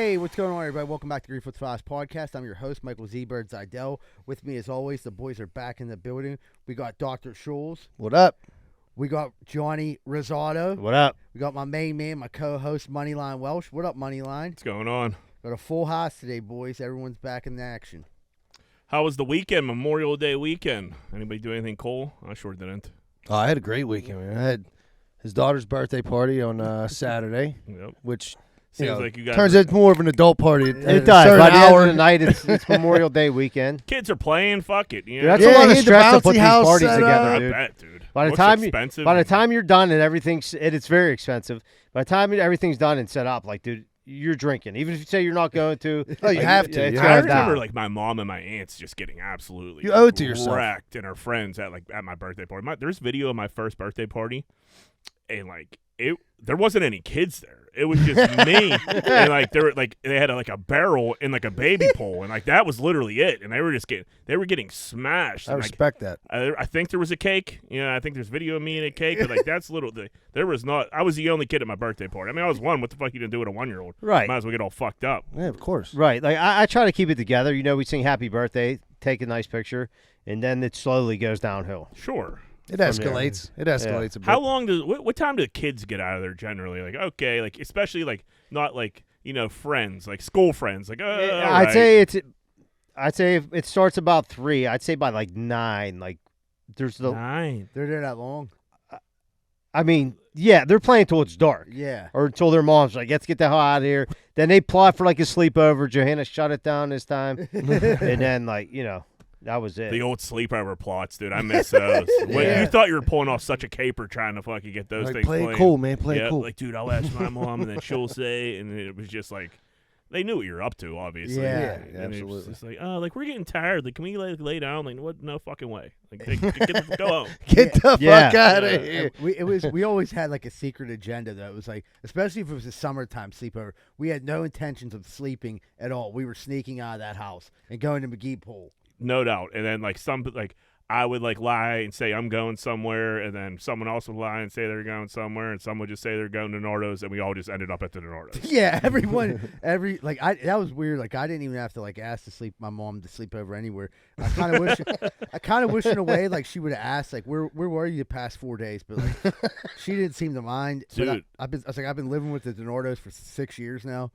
Hey, what's going on, everybody? Welcome back to Greenfield Fast Podcast. I'm your host, Michael Z-Bird Zidell. With me, as always, the boys are back in the building. We got Dr. Schulz. What up? We got Johnny Rosado. What up? We got my main man, my co-host, Moneyline Welsh. What up, Moneyline? What's going on? Got a full house today, boys. Everyone's back in action. How was the weekend, Memorial Day weekend? Anybody do anything cool? I sure didn't. Oh, I had a great weekend, man. I had his daughter's birthday party on Saturday, Yep. which Seems like you guys turns out more of an adult party. It does. By the end of the night, it's Memorial Day weekend. kids are playing. Fuck it. You Dude, know? that's a lot he of had the stress to put bouncy these house parties set together, up. I dude. bet, dude. By the Looks time expensive. by the time you're done and it's very expensive. By the time everything's done and set up, like, dude, you're drinking. Even if you say you're not going to. Oh, you have to. It's You I have going remember down. like my mom and my aunts just getting absolutely You owe it to yourself. wrecked, and her friends at my birthday party. There's video of my first birthday party, and there wasn't any kids there. It was just me, and they had a barrel and like a baby pole, and like that was literally it. And they were getting smashed. I And, respect that. I think there was a cake. I think there's video of me and a cake, but like that's little. There was not. I was the only kid at my birthday party. I mean, I was one. What the fuck you gonna do with a 1-year-old? Right. Might as well get all fucked up. Yeah, of course. Right. Like, I try to keep it together. You know, we sing happy birthday, take a nice picture, and then it slowly goes downhill. Sure. It escalates. It escalates a bit. How long does what time do the kids get out of there generally? Like okay, like especially like not like friends, like school friends. Like I'd say if it starts about 3. I'd say by like 9. Like there's the. 9. They're there that long? I mean, yeah, they're playing till it's dark. Yeah. Or until their mom's like, let's get the hell out of here. Then they plot for like a sleepover. Johanna shut it down this time. And then that was it. The old sleepover plots, dude. I miss those. Yeah. You thought you were pulling off such a caper trying to fucking get those Like, things play it playing. cool, man. Play Yeah, it cool. like, dude, I'll ask my mom, and then she'll say, and it was just like, they knew what you were up to, obviously. Yeah, And it was absolutely. just like, like we're getting tired. Like, can we lay down? Like, what? No fucking way. Like, go home. Get the Yeah. fuck out Yeah. of here. We always had like a secret agenda though. It was like, especially if it was a summertime sleepover, we had no intentions of sleeping at all. We were sneaking out of that house and going to McGee Pool. No doubt. And then I would like lie and say I'm going somewhere, and then someone else would lie and say they're going somewhere, and someone would just say they're going to Nardo's, and we all just ended up at the Nardo's. Yeah, everyone, that was weird. Like I didn't even have to ask my mom to sleep over anywhere. I kind of wish in a way like she would have asked like where were you the past 4 days, but like she didn't seem to mind. Dude. But I've been living with the Nardo's for 6 years now.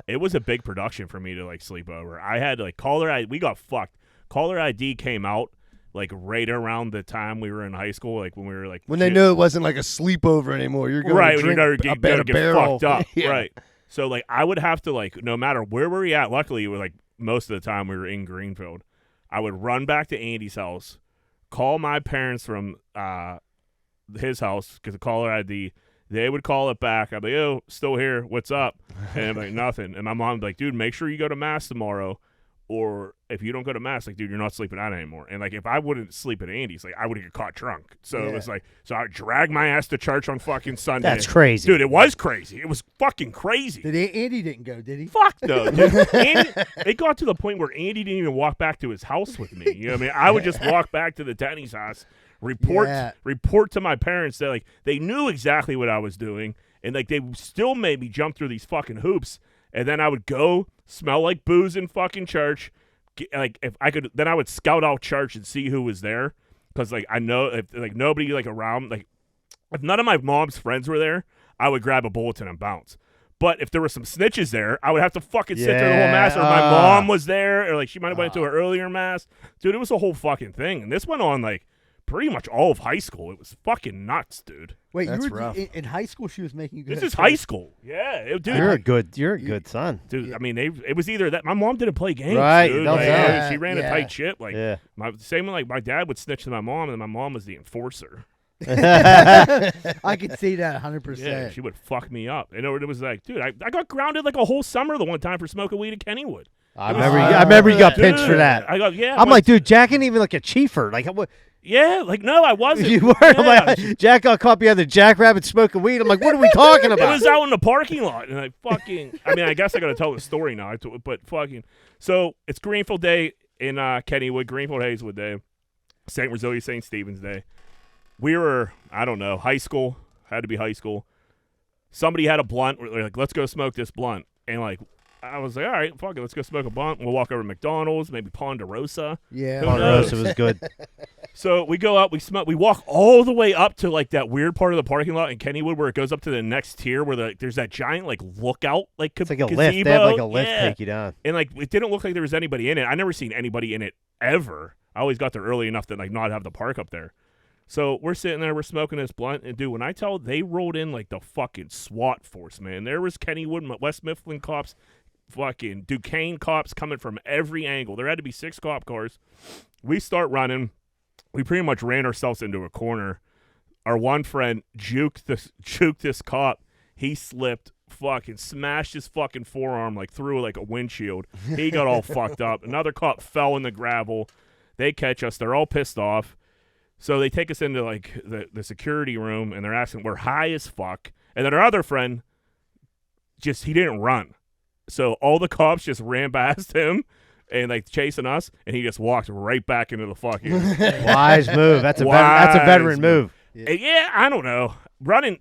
It was a big production for me to sleep over. I had caller ID. We got fucked. Caller ID came out right around the time we were in high school, when we were When they knew it wasn't like a sleepover anymore. You're going right, to when drink you're a gonna get barrel. fucked up, Yeah. right? So I would have to no matter where we were at. Luckily, it was most of the time we were in Greenfield. I would run back to Andy's house, call my parents from his house because the caller ID. They would call it back. I'd be like, "Oh, still here. What's up?" And I'm like, "Nothing." And my mom would be like, "Dude, make sure you go to mass tomorrow, or if you don't go to mass, dude, you're not sleeping out anymore." And if I wouldn't sleep at Andy's, I would get caught drunk. So it was so I would drag my ass to church on fucking Sunday. That's crazy. Dude. It was crazy. It was fucking crazy. Andy didn't go, did he? Fuck no, dude. It got to the point where Andy didn't even walk back to his house with me. You know what I mean? I would just walk back to the Denny's house, report to my parents that they knew exactly what I was doing, and they still made me jump through these fucking hoops. And then I would go smell like booze in fucking church. If I could, then I would scout out church and see who was there, because I know if nobody around, if none of my mom's friends were there, I would grab a bulletin and bounce. But if there were some snitches there, I would have to fucking sit there the whole mass, or my mom was there, or she might have went to an earlier mass. Dude, it was a whole fucking thing, and this went on pretty much all of high school. It was fucking nuts, dude. Wait, That's you were rough. in high school? She was making you go. This is high school. Yeah, dude. You're a good son. Dude, I mean, it was either that. My mom didn't play games, Right, dude. that's She ran a tight ship. Yeah. Same when my dad would snitch to my mom, and my mom was the enforcer. I could see that 100%. Yeah, she would fuck me up. And it was dude, I got grounded a whole summer the one time for smoking weed at Kennywood. I remember you got pinched for Dude, that. I'm like, dude, Jack ain't even a chiefer. What? yeah, no, I wasn't. You weren't. I'm Yeah. like, Jack got caught behind the jackrabbit smoking weed. I'm like, what are we talking It about? was out in the parking lot, and I guess I got to tell the story now. But so it's Greenfield Day in Kennywood, Greenfield Hazelwood Day, St. Rosalia, St. Stephen's Day. We were, I don't know, high school. Had to be high school. Somebody had a blunt. We're like, let's go smoke this blunt. And like, I was like, all right, fuck it, let's go smoke a blunt. We'll walk over to McDonald's, maybe Ponderosa. Yeah. Ponderosa was good. So we go up, we smoke, we walk all the way up to like that weird part of the parking lot in Kennywood where it goes up to the next tier where there's that giant like lookout like It's like a gazebo. lift. They have like a lift Yeah. take you down. And like it didn't look like there was anybody in it. I never seen anybody in it ever. I always got there early enough to like not have the park up there. So we're sitting there, we're smoking this blunt, and dude, when I tell they rolled in like the fucking SWAT force, man. There was Kennywood, West Mifflin cops, fucking Duquesne cops coming from every angle. There had to be 6 cop cars. We start running. We pretty much ran ourselves into a corner. Our one friend juked this cop. He slipped, fucking smashed his fucking forearm like through like a windshield. He got all fucked up. Another cop fell in the gravel. They catch us. They're all pissed off. So they take us into like the security room, and they're asking, we're high as fuck. And then our other friend, he didn't run. So all the cops just ran past him and like chasing us, and he just walked right back into the fucking Wise move. That's a veteran move. Yeah, I don't know. Running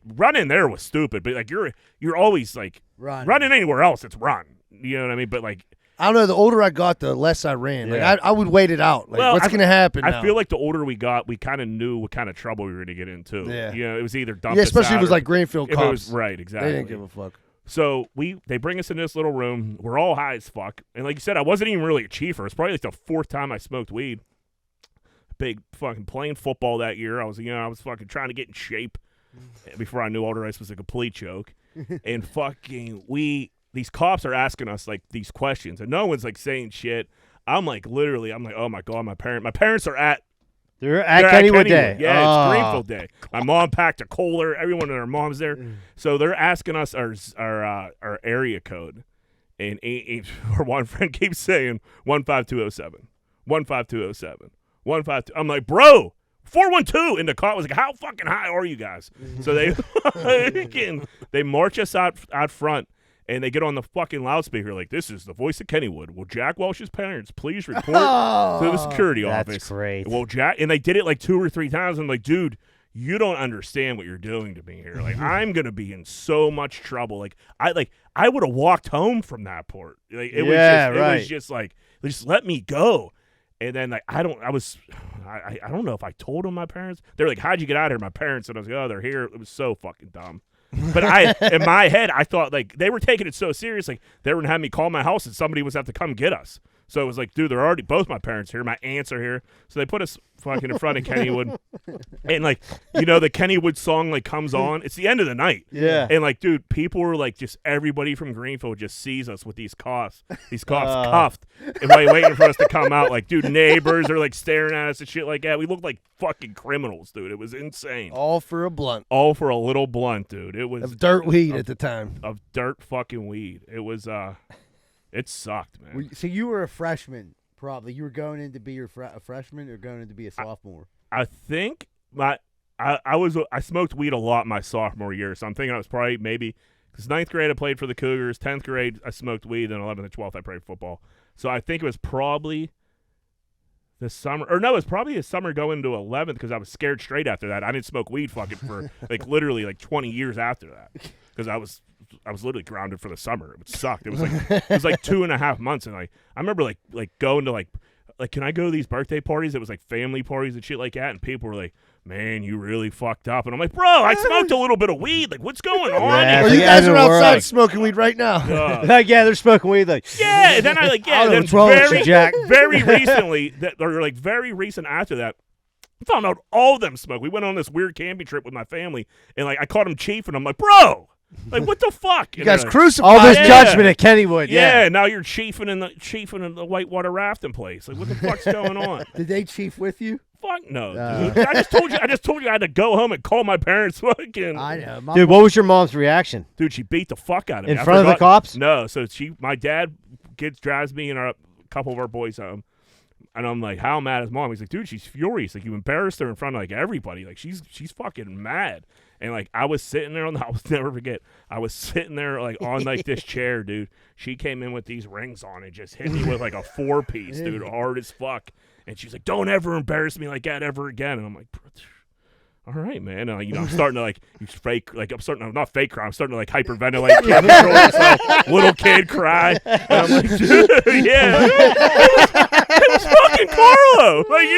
there was stupid, but like you're always like running anywhere else, it's run. You know what I mean? But like I don't know. The older I got, the less I ran. Yeah. Like I would wait it out. Like, well, what's going to happen I now? feel like the older we got, we kind of knew what kind of trouble we were going to get into. Yeah. You know, it was either dump Yeah, us especially if out it was or- like Greenfield if cops. it was right, exactly. They didn't give a fuck. So they bring us in this little room. We're all high as fuck. And like you said, I wasn't even really a chiefer. It's probably like the 4th time I smoked weed. Big fucking playing football that year. I was fucking trying to get in shape before I knew all the rest was a complete joke. And fucking these cops are asking us like these questions, and no one's like saying shit. I'm like, oh my God, my parents are at They're at Kennywood Day. Yeah, Oh. it's Greenfield Day. My mom packed a Kohler. Everyone and their mom's there. So they're asking us our area code. And our one friend keeps saying 15207. 15207. 152. I'm like, bro, 412. And the cop was like, how fucking high are you guys? So they march us out front. And they get on the fucking loudspeaker like, this is the voice of Kennywood. Will Jack Welch's parents please report to the security office? That's great. Well, Jack, and they did it like 2 or 3 times. I'm like, dude, you don't understand what you're doing to me here. Like, I'm gonna be in so much trouble. Like I would have walked home from that port. Like, it was just like, just let me go. And then like I don't know if I told them my parents. They're like, how'd you get out of here? My parents, and I was like, oh, they're here. It was so fucking dumb. But in my head, I thought like they were taking it so serious, like they were gonna have me call my house and somebody was have to come get us. So it was like, dude, they're already both my parents here, my aunts are here. So they put us fucking in front of Kennywood, and like the Kennywood song like comes on. It's the end of the night, Yeah. And like, dude, people were like, just everybody from Greenfield just sees us with these cops cuffed, and waiting for us to come out. Like, dude, neighbors are like staring at us and shit like that. We looked like fucking criminals, dude. It was insane. All for a blunt. All for a little blunt, dude. It was Of dirt weed at the time. of dirt fucking weed. It was it sucked, man. So you were a freshman, probably. You were going in to be a freshman or going in to be a sophomore? I think I smoked weed a lot my sophomore year, so I'm thinking I was probably maybe because 9th grade I played for the Cougars, 10th grade I smoked weed, then 11th and 12th I played football. So I think it was probably the summer, or no, it was probably a summer going to 11th because I was scared straight after that. I didn't smoke weed fucking for like literally like 20 years after that because I was literally grounded for the summer. It sucked. It was like 2.5 months, and like I remember like going to like can I go to these birthday parties? It was like family parties and shit like that, and people were like, man, you really fucked up. And I'm like, bro, I smoked a little bit of weed. Like, what's going on? Yeah, Well, here? you guys are we're outside like- smoking weed right now. Like, yeah, they're smoking weed. Like, Yeah, and then I I don't know then what's wrong with very, you, Jack. very recently, very recent after that, I found out all of them smoke. We went on this weird camping trip with my family, and like I caught them chiefing. I'm like, bro, like what the fuck? You And guys they're like, crucified. all this Yeah. judgment at Kennywood. yeah, now you're chiefing in the whitewater rafting place. Like, what the fuck's going on? Did they chief with you? Fuck no, dude. I just told you I had to go home and call my parents. Fucking I know. My Dude, what was your mom's reaction? dude, she beat the fuck out of me In I front of the forgot- cops? No, so my dad drives me and a couple of our boys home, and I'm like, how mad is mom? He's like, dude, she's furious. Like, you embarrassed her in front of like everybody. Like, she's fucking mad. And like I was sitting there I'll never forget. I was sitting there like on like this chair, dude. She came in with these rings on and just hit me with like a 4-piece, dude, hard as fuck. And she's like, don't ever embarrass me like that ever again. And I'm like, all right, man. I'm starting to like not fake cry. I'm starting to like hyperventilate. Can't control myself. Little kid cry. And I'm like, dude, yeah, it was fucking Carlo. Like,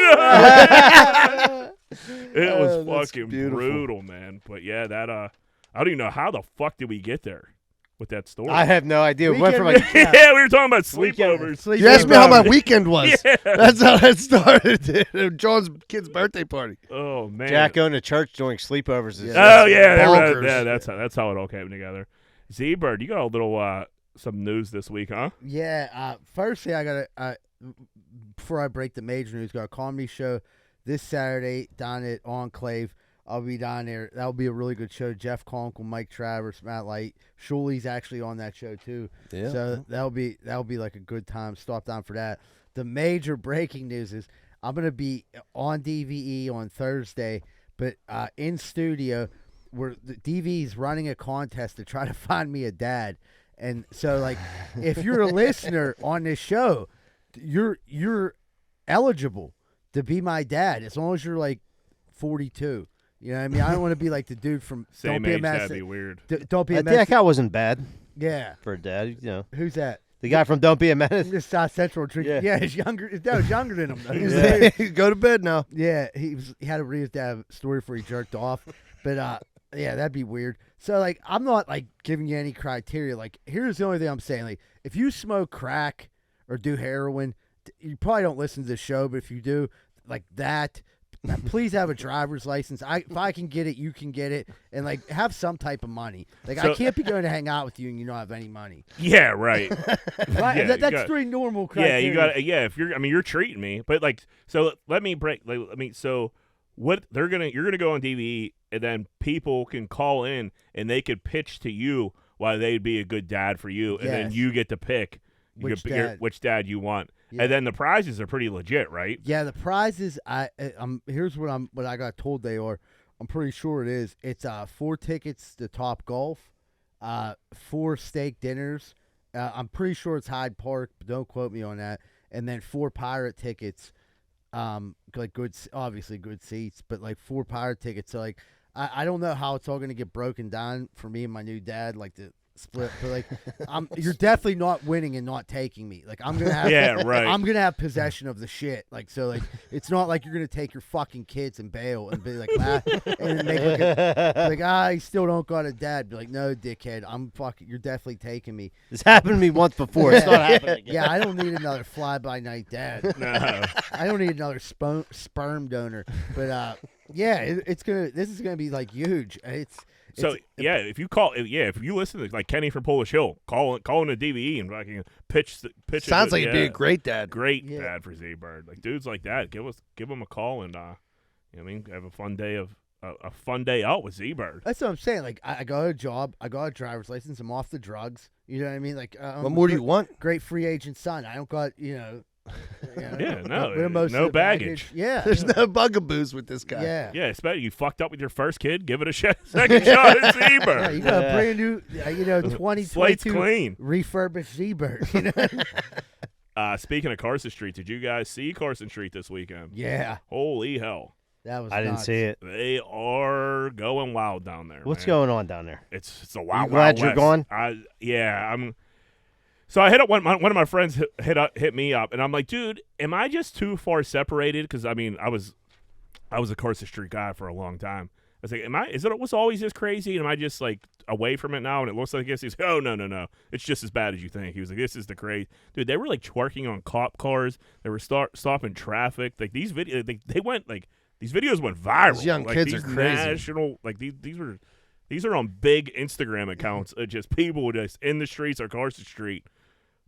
it was fucking brutal, man. But yeah, that I don't even know how the fuck did we get there with that story. I have no idea. We went from like yeah, we were talking about sleepovers. You asked me how my weekend was. Yeah. That's how that started. John's kid's birthday party. Oh man, Jack going to church during sleepovers. Oh yeah, bonkers. that's how it all came together. Z-Bird, you got a little some news this week, huh? Yeah. Firstly, I got before I break the major news, got a comedy show this Saturday down at Enclave. I'll be down there. That'll be a really good show. Jeff Conkle, Mike Travers, Matt Light. Shuli's actually on that show too. Yeah. So that'll be like a good time. Stop down for that. The major breaking news is I'm gonna be on DVE on Thursday, but in studio where the DVE is running a contest to try to find me a dad. And so like if you're a listener on this show, you're eligible to be my dad as long as you're like 42. You know what I mean? I don't want to be like the dude from Same Don't Be a age, Mess. that'd be weird. Don't Be a Mess. That guy wasn't bad Yeah. for a dad. You know, Who's that? the guy from Don't Be a Menace. This South Central drinking. Yeah. Yeah, he's younger. That was younger than him though. Go to bed now. Yeah, he had to read his dad a story before he jerked off. But yeah, that'd be weird. So like, I'm not like giving you any criteria. Like, here's the only thing I'm saying. Like, if you smoke crack or do heroin, you probably don't listen to the show. But if you do, like that, please have a driver's license. If I can get it, you can get it, and like have some type of money. Like I can't be going to hang out with you and you don't have any money. Yeah, right. Right? Yeah, That's three normal criteria. Yeah, you got. Yeah, if you're treating me, but like, so let me break. Like, so what you're gonna go on DVE, and then people can call in and they could pitch to you why they'd be a good dad for you, and then you get to pick which dad you want. Yeah. And then the prizes are pretty legit, right? Yeah, the prizes. Here's what I got told they are. I'm pretty sure it is. It's 4 tickets to Top Golf, 4 steak dinners. I'm pretty sure it's Hyde Park, but don't quote me on that. And then 4 pirate tickets. Like obviously good seats, but like 4 pirate tickets. So like, I don't know how it's all gonna get broken down for me and my new dad. Like the split, but like you're definitely not winning and not taking me. Like I'm gonna have I'm gonna have possession of the shit. Like so like it's not like you're gonna take your fucking kids and bail and be like and make like I still don't got a dad. Be like, no, dickhead, you're definitely taking me. This happened to me once before. It's not happening again. Yeah, I don't need another fly-by-night dad. No. I don't need another sperm donor. But yeah, this is gonna be like huge. If you listen to like Kenny from Polish Hill, call in a DVE and fucking pitch. Sounds like you'd be a great dad. Great dad for Z-Bird. Like dudes like that, give them a call and have a fun day out with Z-Bird. That's what I'm saying. Like I got a job, I got a driver's license, I'm off the drugs. You know what I mean? Like what more do you want? Great free agent son. I don't got no baggage. Yeah, there's no bugaboos with this guy. Yeah, especially you fucked up with your first kid. Give it a second shot at Z-Bird. Yeah, you got a brand new, 2022 clean, refurbished Z-Bird. Speaking of Carson Street, did you guys see Carson Street this weekend? Yeah. Holy hell! That was. I didn't see it. They are going wild down there. What's going on down there? It's a wild. You glad you're gone? So I hit up one of my friends hit me up, and I'm like, dude, am I just too far separated? Because I mean, I was a Carson Street guy for a long time. I was like, was always this crazy? And am I just like away from it now? And it looks like this. He's like, oh no, it's just as bad as you think. He was like, this is the crazy dude. They were like twerking on cop cars. They were stopping traffic. Like these videos, they went like these videos went viral. These young kids are crazy. These are on big Instagram accounts of just people just in the streets of Carson Street,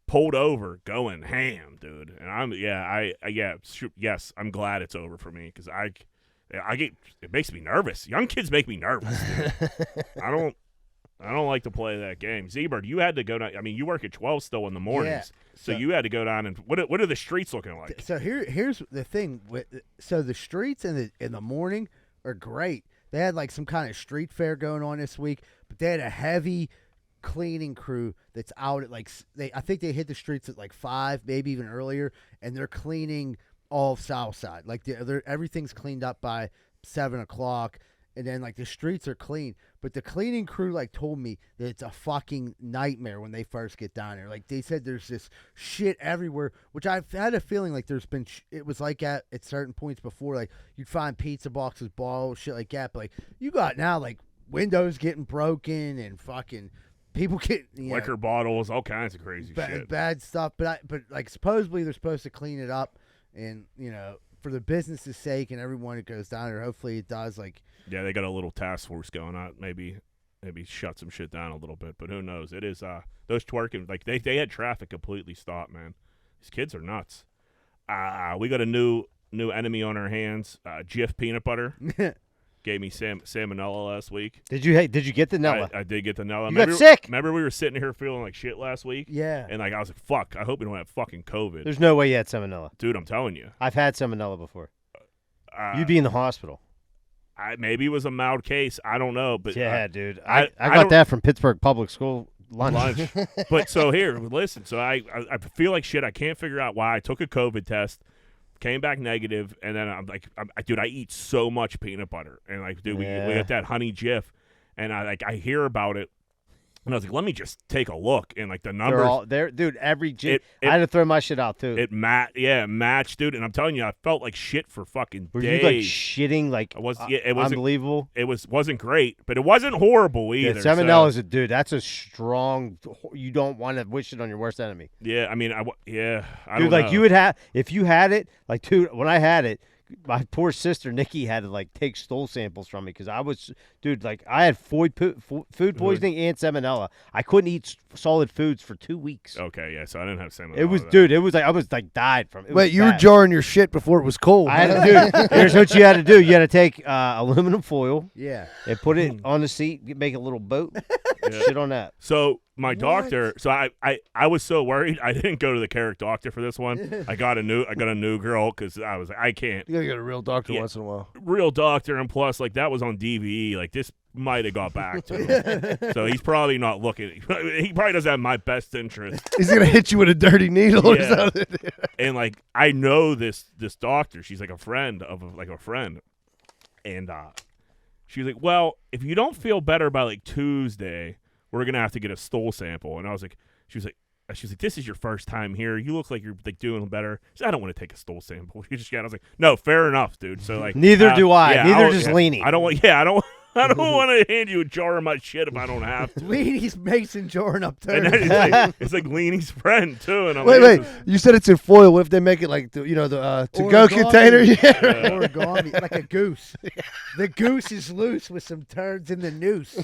pulled over, going ham, dude. And yes, I'm glad it's over for me because it makes me nervous. Young kids make me nervous, dude. I don't like to play that game. Z-Bird, you had to go down. I mean, you work at 12 still in the mornings, so you had to go down and what are the streets looking like? So here's the thing. So the streets in the morning are great. They had like some kind of street fair going on this week, but they had a heavy cleaning crew that's out at I think they hit the streets at like 5, maybe even earlier, and they're cleaning all of Southside. Like everything's cleaned up by 7 o'clock. and then like the streets are clean. But the cleaning crew like told me that it's a fucking nightmare when they first get down there. Like they said, there's this shit everywhere, which I've had a feeling like there's been. It was like at certain points before, like you'd find pizza boxes, bottles, shit like that. But like you got now, like windows getting broken and fucking people getting liquor bottles, all kinds of crazy shit, bad stuff. But like supposedly they're supposed to clean it up, and for the business's sake and everyone that goes down there, hopefully it does. Like. Yeah, they got a little task force going on. Maybe shut some shit down a little bit, but who knows? It is those twerking, like they had traffic completely stopped, man. These kids are nuts. We got a new enemy on our hands. GF peanut butter gave me salmonella last week. Did you get the Nella? I did get the Nella. You got sick. Remember we were sitting here feeling like shit last week? Yeah. And like I was like, fuck, I hope we don't have fucking COVID. There's no way you had salmonella. Dude, I'm telling you. I've had salmonella before. You'd be in the hospital. Maybe it was a mild case. I don't know, but yeah, dude, I got that from Pittsburgh Public School lunch. But so here, listen. So I feel like shit. I can't figure out why. I took a COVID test, came back negative, and then I'm like, dude, I eat so much peanut butter, and like, dude, we got that honey Jif, and I hear about it. And I was like, let me just take a look. And, like, the numbers. Dude, every I had to throw my shit out, too. It matched, dude. And I'm telling you, I felt like shit for fucking Were days. you, like, shitting, like, it wasn't unbelievable? It wasn't great, but it wasn't horrible either. Yeah, salmonella dude, that's a strong, you don't want to wish it on your worst enemy. Yeah, I mean, I don't like, know. you would have, if you had it, like, dude, when I had it, my poor sister Nikki had to like take stool samples from me because I was, dude, like I had food poisoning and salmonella. I couldn't eat solid foods for 2 weeks. Okay, yeah, so I didn't have salmonella. It was, dude, it was like I was like died from it. Wait, you were jarring your shit before it was cold. I had to, dude. Here's what you had to do: you had to take aluminum foil, and put it on the seat, make a little boat, shit on that. So my doctor, so I was so worried I didn't go to the Carrick doctor for this one. I got a new girl because I was like, I can't. You gotta get a real doctor once in a while. Real doctor, and plus, like that was on DVE. Like this might have got back to him, so he's probably not looking. He probably doesn't have my best interest. He's gonna hit you with a dirty needle or something. And like I know this doctor. She's like a friend of a friend, and she's like, well, if you don't feel better by like Tuesday, we're gonna have to get a stool sample. And I was like, she was like, this is your first time here. You look like you're like doing better. She said, I don't want to take a stool sample. She just got. I was like, no, fair enough, dude. So like, neither do I. Yeah, neither does Leanie. I don't want. Yeah, I don't. I don't want to hand you a jar of my shit if I don't have to. Leanie's Mason jarring up too. And then it's like Leanie's friend too. And I'm wait. You said it's in foil. What if they make it like the to-go container? Yeah. Origami, like a goose. The goose is loose with some turds in the noose.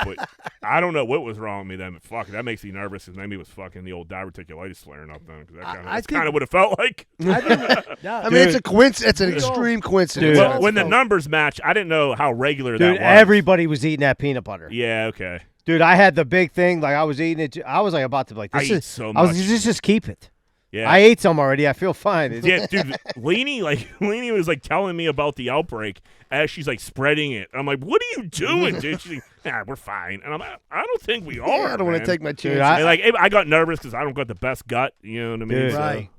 But I don't know what was wrong with me then. But fuck, that makes me nervous. Because maybe it was fucking the old diverticulitis flaring up then. Because that's kind of what it felt like. I mean, it's a coincidence. It's an extreme coincidence. Well, when the numbers match, I didn't know how regular that was. Everybody was eating that peanut butter. Yeah, okay. Dude, I had the big thing. Like I was eating it. I was like about to like. I eat so much. I was just keep it. Yeah. I ate some already. I feel fine. Yeah, dude. Leanie was like telling me about the outbreak as she's like spreading it. I'm like, what are you doing, dude? She's like, nah, we're fine. And I'm like, I don't think we are. I don't want to take my chances. I got nervous because I don't got the best gut. You know what I mean? Dude, right.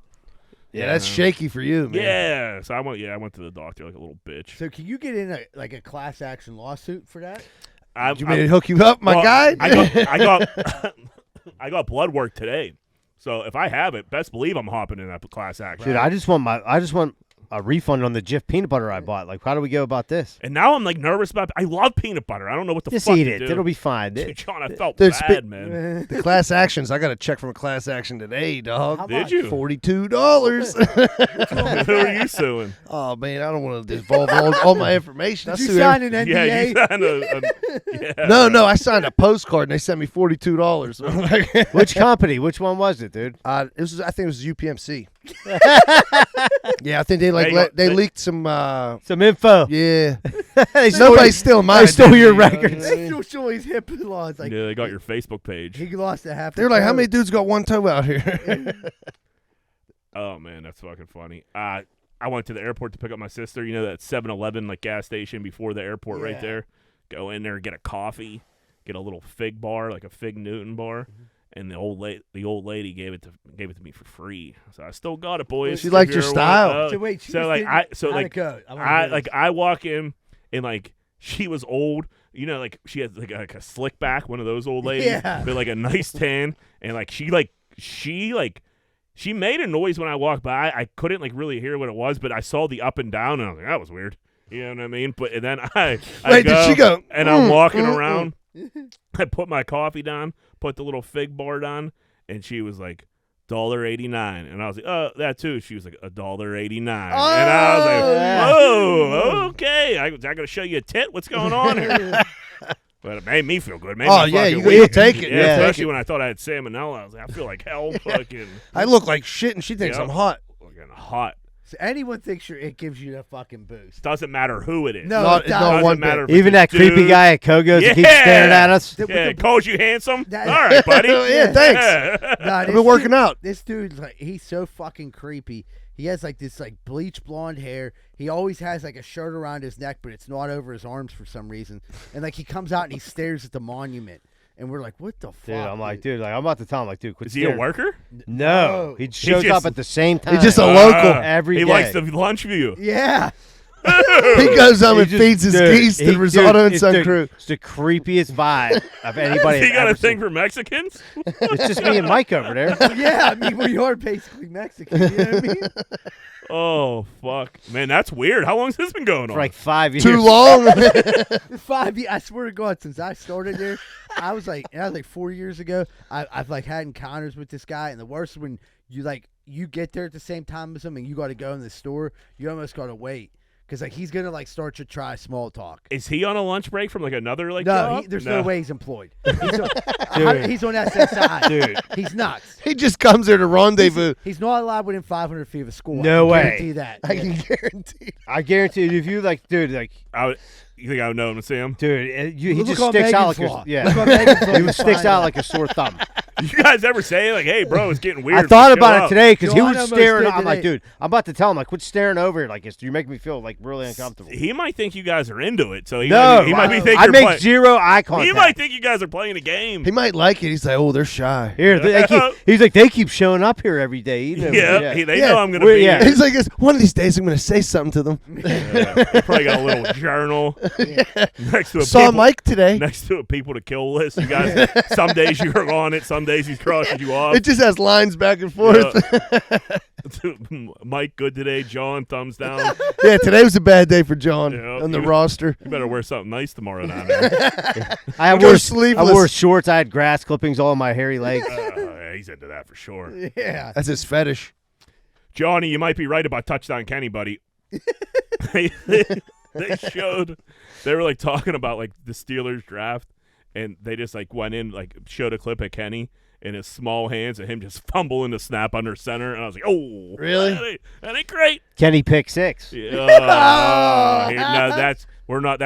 Yeah, that's shaky for you, man. Yeah. So I went to the doctor like a little bitch. So can you get in a class action lawsuit for that? You made it hook you up, my guy? I got blood work today. So if I have it, best believe I'm hopping in that class action. Dude, I just want a refund on the Jif peanut butter I bought. Like, how do we go about this? And now I'm like nervous about. I love peanut butter. I don't know what the just fuck eat to it. do. It'll be fine. Dude, John, I felt bad, man. The class actions. I got a check from a class action today, dog. Did you? $42. Who are you suing? Oh man, I don't want to divulge all my information. Did you sign an NDA? Yeah, you signed No, I signed a postcard and they sent me $42. Which company? Which one was it, dude? I think it was UPMC. Yeah, I think they leaked some info. Yeah. Nobody's stealing mine. They stole your records. They still show his HIPAA laws. Like, yeah, they got your Facebook page. He lost a half. They're like, how many dudes got one toe out here? Oh man, that's fucking funny. I went to the airport to pick up my sister. You know that 7-Eleven like gas station before the airport right there. Go in there, get a coffee, get a little fig bar, like a Fig Newton bar. Mm-hmm. And the old lady gave it to me for free, so I still got it, boys. She liked your style. So wait, I walk in and like she was old. You know, like she had like a slick back, one of those old ladies, Yeah. with like a nice tan, and like she made a noise when I walked by. I couldn't like really hear what it was, but I saw the up and down, and I was like, that was weird. You know what I mean? But and then I Wait, did she go? And I'm walking around. I put my coffee down, put the little fig bar down, and she was like, $1.89, and I was like, oh, that too. She was like, $1.89, and I was like, whoa, okay. I got to show you a tit. What's going on here? But it made me feel good. It made me fucking you'll weak. take it. Yeah, especially when I thought I had salmonella. I was like, I feel like hell. Fucking. I look like shit, and she thinks I'm hot. Fucking hot. So anyone thinks it gives you the fucking boost. Doesn't matter who it is. No, Not- it no, doesn't. one matter. bit. If Even it's that a dude. creepy guy at Kogo's that keeps staring at us. Yeah, calls you handsome. That- All right, buddy. Yeah, thanks. Nah, I've this been working dude- out. This dude, like, he's so fucking creepy. He has like this like bleach blonde hair. He always has like a shirt around his neck, but it's not over his arms for some reason. And like he comes out and he stares at the monument, and we're like, "What the fuck?" Dude, I'm like, dude, like I'm about to tell him, like, dude, quit Is he a staring. worker? No, he shows just- up at the same time. He's just a local. every He day. likes the lunch view. Yeah. He goes home He and just- feeds his dude, geese he- to Risotto dude, and it's Sun the- Crew. It's the creepiest vibe of anybody. He I've got a ever thing seen. for Mexicans? It's just me and Mike over there. Yeah, I mean, we are basically Mexican. You know what I mean? Oh, fuck. Man, that's weird. How long has this been going For on? like 5 years. Too long. 5 years. I swear to God, since I started there, I was like 4 years ago. I've like had encounters with this guy, and the worst is when you get there at the same time as him, and you got to go in the store. You almost got to wait. Because like he's gonna like start to try small talk. Is he on a lunch break from like another like No, job? there's no way he's employed. He's on, Dude. he's on SSI. Dude. He's nuts. He just comes there to rendezvous. He's not allowed within 500 feet of a school. No I way. can guarantee that. I Yeah. can guarantee. I guarantee you, if you like, dude, like, You think I would know him to see him? dude, he Look just on sticks out Megan's like Law. a, yeah. Look on Megan's Law, He you'll sticks find out like a sore thumb. You guys ever say like, "Hey, bro, it's getting weird"? I thought Chill about out. it today because he John was almost staring. did I'm like, today. dude, I'm about to tell him, like, quit staring over here. Like, you're making me feel like really uncomfortable. He might think you guys are into it, so he No, might be thinking I you're make playing. zero eye contact. He might think you guys are playing a game. He might like it. He's like, oh, they're shy. Here, he's like, they keep showing up here every day. You know, Yeah, they Yeah. know I'm gonna Well, be yeah. here. He's like, one of these days I'm going to say something to them. He probably got a little journal next to a Saw people, Mike today. next to a people to kill list. You guys, some days you're on it, some days he's crossing you off. It just has lines back and forth. Mike, good today. John, thumbs down. Yeah, today was a bad day for John Yeah, on the you- roster. You better wear something nice tomorrow down there. I Go wore sleeveless. I wore shorts. I had grass clippings all on my hairy legs. He's into that for sure. Yeah. That's his fetish. Johnny, you might be right about Touchdown Kenny, buddy. they showed, they were like talking about like the Steelers draft, and they just like went in, like showed a clip of Kenny in his small hands and him just fumbling the snap under center, and I was like, oh, Really? that ain't great. Kenny pick six. We're not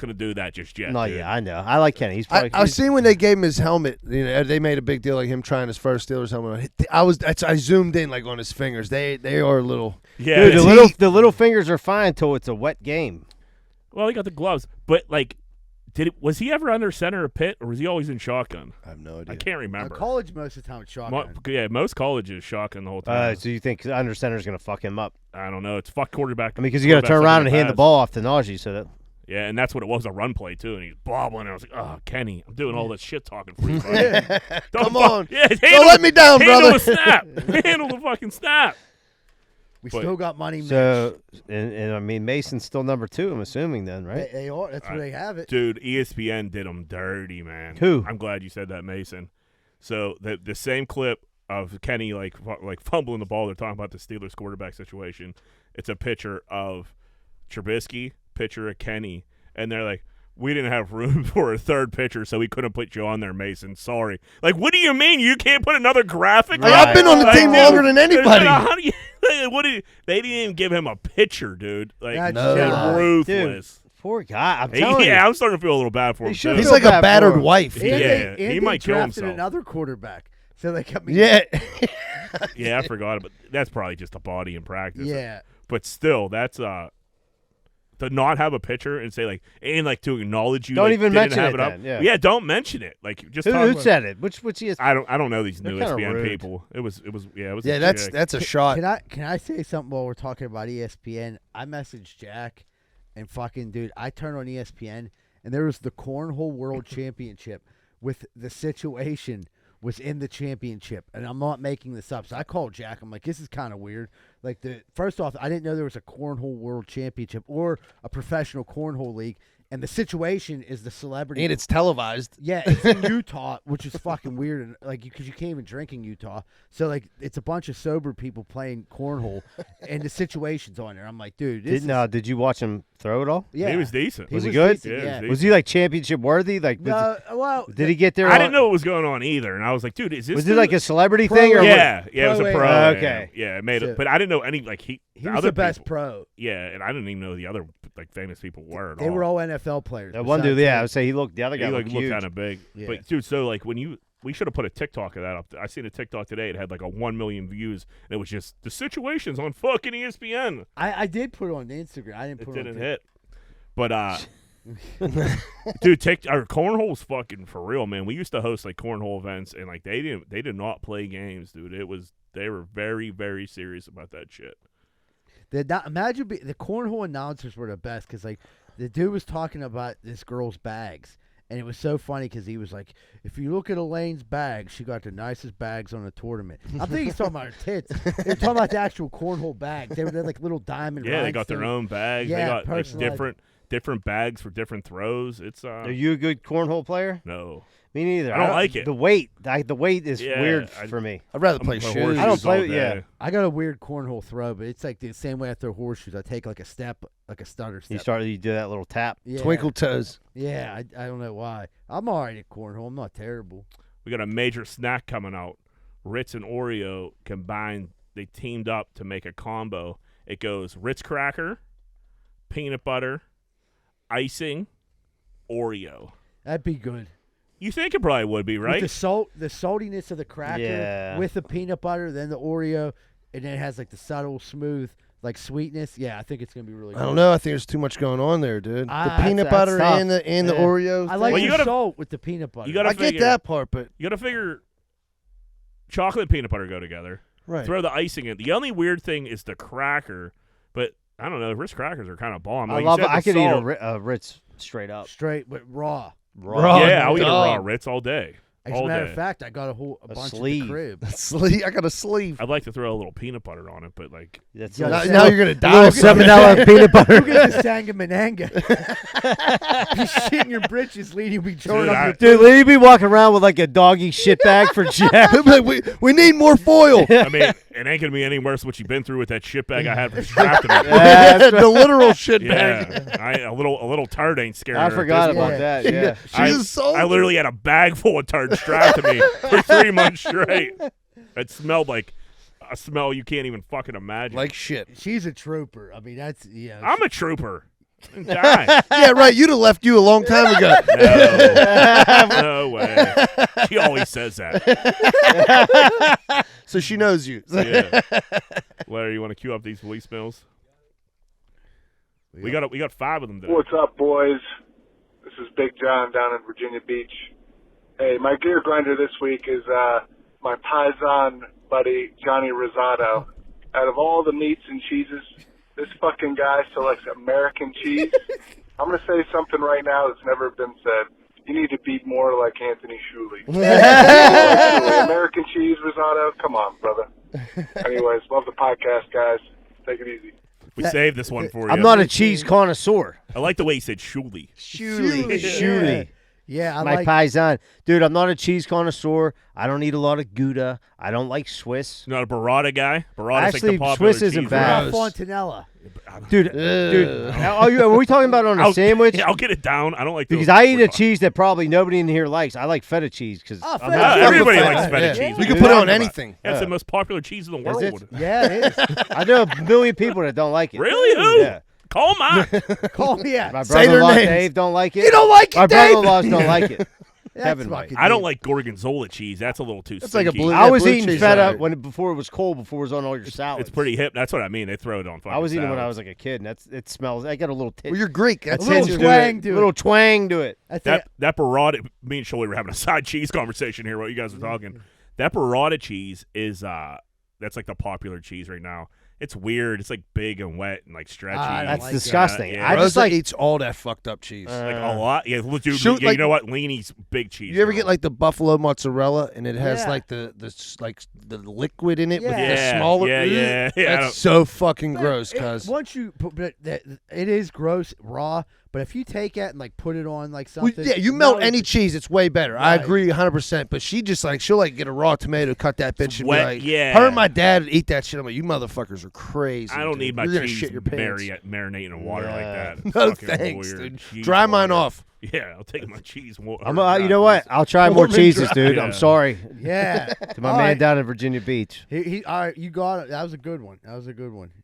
going to do that just yet. No, dude. yeah, I know. I like Kenny. He's I probably. seen when they gave him his helmet. You know, they made a big deal like him trying his first Steelers helmet. I zoomed in like on his fingers. They are a little. Yeah, dude, it's- the little fingers are fine until it's a wet game. well, he got the gloves, but like, was he ever under center or Pitt, or was he always in shotgun? I have no idea. I can't remember. College most of the time it's shotgun. Most colleges shotgun the whole time. So you think under center is going to fuck him up? I don't know. It's fuck quarterback. I mean, because you got to turn around and hand the ball off to Najee, so that. Yeah, and that's what it was, a run play, too. And he's bobbling. And I was like, oh, Kenny, I'm doing all this shit talking for you, buddy. Come on. Yeah, Don't let me down, handle brother. the snap. Handle the fucking snap. We But- still got money. So, and I mean, Mason's still number 2, I'm assuming then, right? They are. That's where they have it. Dude, ESPN did him dirty, man. Who? I'm glad you said that, Mason. So the same clip of Kenny like fumbling the ball, they're talking about the Steelers quarterback situation. It's a picture of Trubisky, picture of Kenny, and they're like, we didn't have room for a third pitcher, so we couldn't put you on there, Mason. Sorry. Like, what do you mean? You can't put another graphic? Like, on? I've been on the Like, team dude, longer than anybody. How do you, they didn't even give him a pitcher, dude. Like, That's No. shit. ruthless. Poor guy. I'm telling Yeah, you. I'm starting to feel a little bad for him. He should too. He's feel like bad a battered for him. wife. And Yeah, they he might kill drafted himself. another quarterback. So they kept me. Yeah. Yeah, I forgot it, but that's probably just a body in practice. Yeah. But still, that's to not have a pitcher and say like, and like to acknowledge you. Don't like, even didn't mention have it up. then, yeah. Don't mention it. Like just talk Who about- said it? Which is? I don't know these new They're kinda ESPN rude. people. It was Yeah, a that's chick. a shot. Can I say something while we're talking about ESPN? I messaged Jack and fucking dude, I turned on ESPN and there was the Cornhole World Championship with the situation was in the championship, and I'm not making this up. So I called Jack. I'm like, this is kind of weird. Like, first off, I didn't know there was a Cornhole World Championship or a professional cornhole league. And the situation is the celebrity. And it's televised. Yeah, it's in Utah, which is fucking weird. And like, because you can't even drink in Utah. So, like, it's a bunch of sober people playing cornhole, and the situation's on there. I'm like, dude, did you watch him throw it all? Yeah. He was decent. Was he good? Decent, yeah. Was he like championship worthy? Like, did he get there? I didn't know what was going on either, and I was like, dude, is this? Was it like a celebrity thing or? Yeah, it was a pro. Okay. Yeah, it made it, but I didn't know any like he was the best pro. Yeah, and I didn't even know the other like famous people were. They were all NFL players. That one dude, yeah, I would say the other guy looked huge. kind of big. Yeah. But dude, so like we should have put a TikTok of that up. I seen a TikTok today. It had like a 1 million views, and it was just the situations on fucking ESPN. I did put it on Instagram. I didn't put it on didn't hit. But dude, our cornhole's fucking for real, man. We used to host like cornhole events, and like they did not play games, dude. They were very, very serious about that shit. Imagine the cornhole announcers were the best because like the dude was talking about this girl's bags. And it was so funny because he was like, if you look at Elaine's bag, she got the nicest bags on the tournament. I think he's talking about her tits. They're talking about the actual cornhole bags. They were like little diamond Yeah, they got their own bags. Yeah, they got like, personalized. different bags for different throws. It's Are you a good cornhole player? No. Me neither. I don't like it. The weight is weird for me. I'd rather play shoes. I don't play. all day. Yeah. I got a weird cornhole throw, but it's like the same way I throw horseshoes. I take like a step, like a stutter step. You do that little tap. Yeah. Twinkle toes. Yeah, I don't know why. I'm all right at cornhole. I'm not terrible. We got a major snack coming out. Ritz and Oreo combined. They teamed up to make a combo. It goes Ritz Cracker, peanut butter, icing, Oreo. That'd be good. You think it probably would be, right? With the saltiness of the cracker with the peanut butter, then the Oreo, and then it has like the subtle, smooth, like sweetness. Yeah, I think it's gonna be really good. I don't know. I think there's too much going on there, dude. The peanut that's butter tough. and the Oreos. I like Well, the salt with the peanut butter. You gotta I get that part, but You got to figure chocolate and peanut butter go together. right. Throw the icing in. The only weird thing is the cracker, but I don't know. Ritz crackers are kind of bomb. I Like you love it. said, the I could salt- eat a Ritz straight up. straight but raw. Raw. Yeah, I'll eat a raw dog. Ritz all day. As a all matter day. of fact, I got a bunch sleeve. at the crib. Sleeve. I got a sleeve. I'd like to throw a little peanut butter on it, but like That's Yeah, Now, so- now you're gonna die. little $7 peanut butter. Look at the Sanga Mananga. You shit in your britches, leading me Dude, up Dude, will you be walking around with like a doggy shit bag for Jack? we need more foil. I mean, it ain't gonna be any worse what you've been through with that shit bag I had for strapped to me. The literal shit bag. Yeah, a little turd ain't scary. I forgot about Yeah. that. Yeah. She's a soldier. I literally had a bag full of turds strapped to me for 3 months straight. It smelled like a smell you can't even fucking imagine. Like shit. She's a trooper. I mean, that's I'm a trooper. Die. Yeah, right. You'd have left you a long time ago. No way. She always says that. So she knows you. Yeah. Larry, you want to cue up these voicemails? We got 5 of them today. What's up, boys? This is Big John down in Virginia Beach. Hey, my gear grinder this week is my Paisan buddy, Johnny Rosado. Out of all the meats and cheeses, this fucking guy selects American cheese. I'm going to say something right now that's never been said. You need to be more like Anthony Shuley. American cheese, Rosado? Come on, brother. Anyways, love the podcast, guys. Take it easy. We saved this one for you. I'm not a cheese connoisseur. I like the way you said Shuley. Shuli. Yeah, I My like. paisan. Dude, I'm not a cheese connoisseur. I don't eat a lot of Gouda. I don't like Swiss. Not a burrata guy. Burrata's Actually, like the popular Swiss isn't cheese bad. wrap. Fontanella. Dude, are we talking about on a sandwich? Yeah, I'll get it down. I don't like Because those I eat a burrata. cheese that probably nobody in here likes. I like feta cheese because Oh, I'm feta not. cheese. Everybody Yeah. likes feta Yeah. cheese. We What can are put it you on talking about? anything. That's the most popular cheese in the Is it? world. Yeah, it is. I know a million people that don't like it. Really? Who? Yeah. Call them out. Call me out. My Say their brother-in-law names. Dave don't like it. You don't like it, My Dave? brother-in-laws don't like it. That's Kevin might. fucking I don't deep. like gorgonzola cheese. That's a little too That's like a stinky. blue- I was blue eating cheese feta salad. before it was cold, before it was on all your salads. It's pretty hip. That's what I mean. They throw it on fucking I was eating when I salads. was like a kid, and it smells. I got a little Well, you're Greek. That's little it. twang to it. little twang to it. That's That burrata. Me and Shirley were having a side cheese conversation here while you guys were talking. That burrata cheese is that's like the popular cheese right now. It's weird. It's like big and wet and like stretchy. That's like disgusting. Yeah. I just Rosa like eats all that fucked up cheese. like a lot. Yeah, dude, Shoot, you like- know what? Leanie's big cheese. You ever girl. get like the buffalo mozzarella and it has Yeah. like the liquid in it with the Yeah, smaller? yeah. I don't- That's so fucking gross, cuz. Once you put it is gross raw, but if you take it and like put it on like Well, something, yeah, you melt no, any cheese, it's way better. I Right. agree 100%. But she just like she'll like get a raw tomato, cut that bitch, and wet, be like, yeah. Her and my dad would eat that shit. I'm like, you motherfuckers are crazy. I don't dude. need my You're gonna cheese shit your pants. marinating in water like that. It's No fucking thanks, weird. dude. Cheese Dry mine water. off. Yeah, I'll take my cheese. you know what? I'll try Warm more and cheeses, dry. dude. Yeah. I'm sorry Yeah, to my All man right. down in Virginia Beach. He all right. You got it. That was a good one.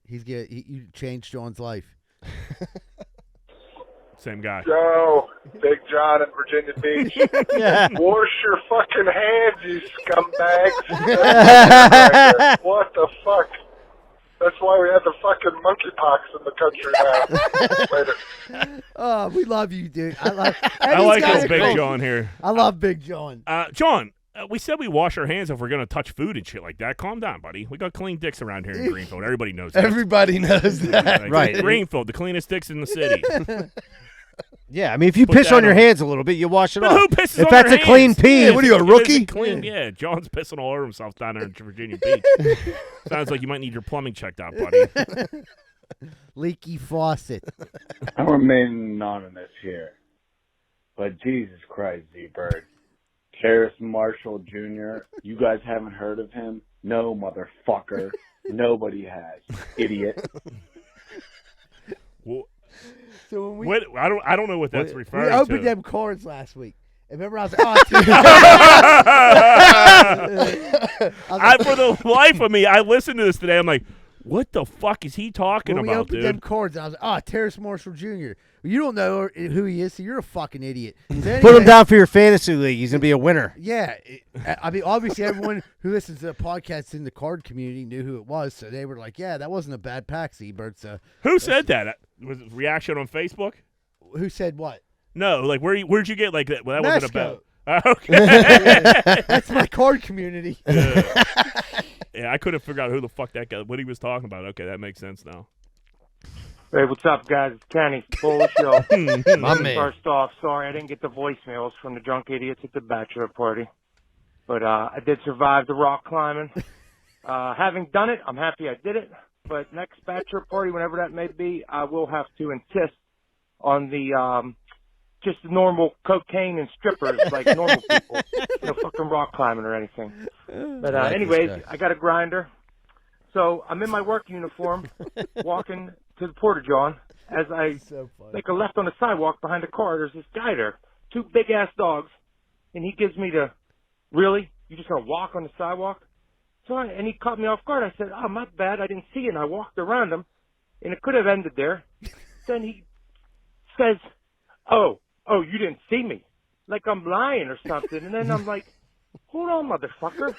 You changed John's life. Same guy. Yo, Big John in Virginia Beach. Wash your fucking hands, you scumbags. What the fuck? That's why we have the fucking monkeypox in the country now. Later. Oh, we love you, dude. I like this Big John here. I love Big John. John, we said we wash our hands if we're going to touch food and shit like that. Calm down, buddy. We got clean dicks around here in Greenfield. Everybody knows that. Everybody knows that. Like, Right. Greenfield, the cleanest dicks in the city. Yeah, I mean, if you Put piss that on your on. hands a little bit, you wash it But off. who pisses if on that's their a clean hands? pee, Yeah, what are you, a It is rookie? Clean, yeah. John's pissing all over himself down there in Virginia Beach. Sounds like you might need your plumbing checked out, buddy. Leaky faucet. I'm remaining anonymous here, but Jesus Christ, Z-Bird. Terrace Marshall Jr., you guys haven't heard of him? No, motherfucker. Nobody has. Idiot. Well, So when what? I don't know what that's we referring opened to. them cards last week. And remember, I was like, For the life of me, I listened to this today. I'm like, what the fuck is he talking when we about, opened dude? them cards, and I was like, Terrace Marshall Jr. You don't know who he is, so you're a fucking idiot. So put anyway, him down for your fantasy league. He's gonna be a winner. Yeah, I mean, obviously everyone who listens to the podcast in the card community knew who it was, so they were like, "Yeah, that wasn't a bad pack, Z-Bird." So Who said that? Was it reaction on Facebook? who said what? No, like where'd you get like that? Well, that wasn't Mesco. about. Okay. That's my card community. Yeah, I couldn't figure out who the fuck that guy, what he was talking about. Okay, that makes sense now. Hey, what's up, guys? It's Kenny. Full show. My man. First off, sorry I didn't get the voicemails from the drunk idiots at the bachelor party. But I did survive the rock climbing. Having done it, I'm happy I did it. But next bachelor party, whenever that may be, I will have to insist on the just the normal cocaine and strippers like normal people. No fucking rock climbing or anything. But I like this anyways, guy. I got a grinder. So I'm in my work uniform, walking to the Porta John. As I So funny. make a left on the sidewalk behind the car, there's this guy there, two big-ass dogs, and he gives me the, really? You just going to walk on the sidewalk? And he caught me off guard. I said, oh, my bad, I didn't see you, and I walked around him, and it could have ended there. Then he says, oh, you didn't see me. Like I'm lying or something. And then I'm like, hold on, motherfucker.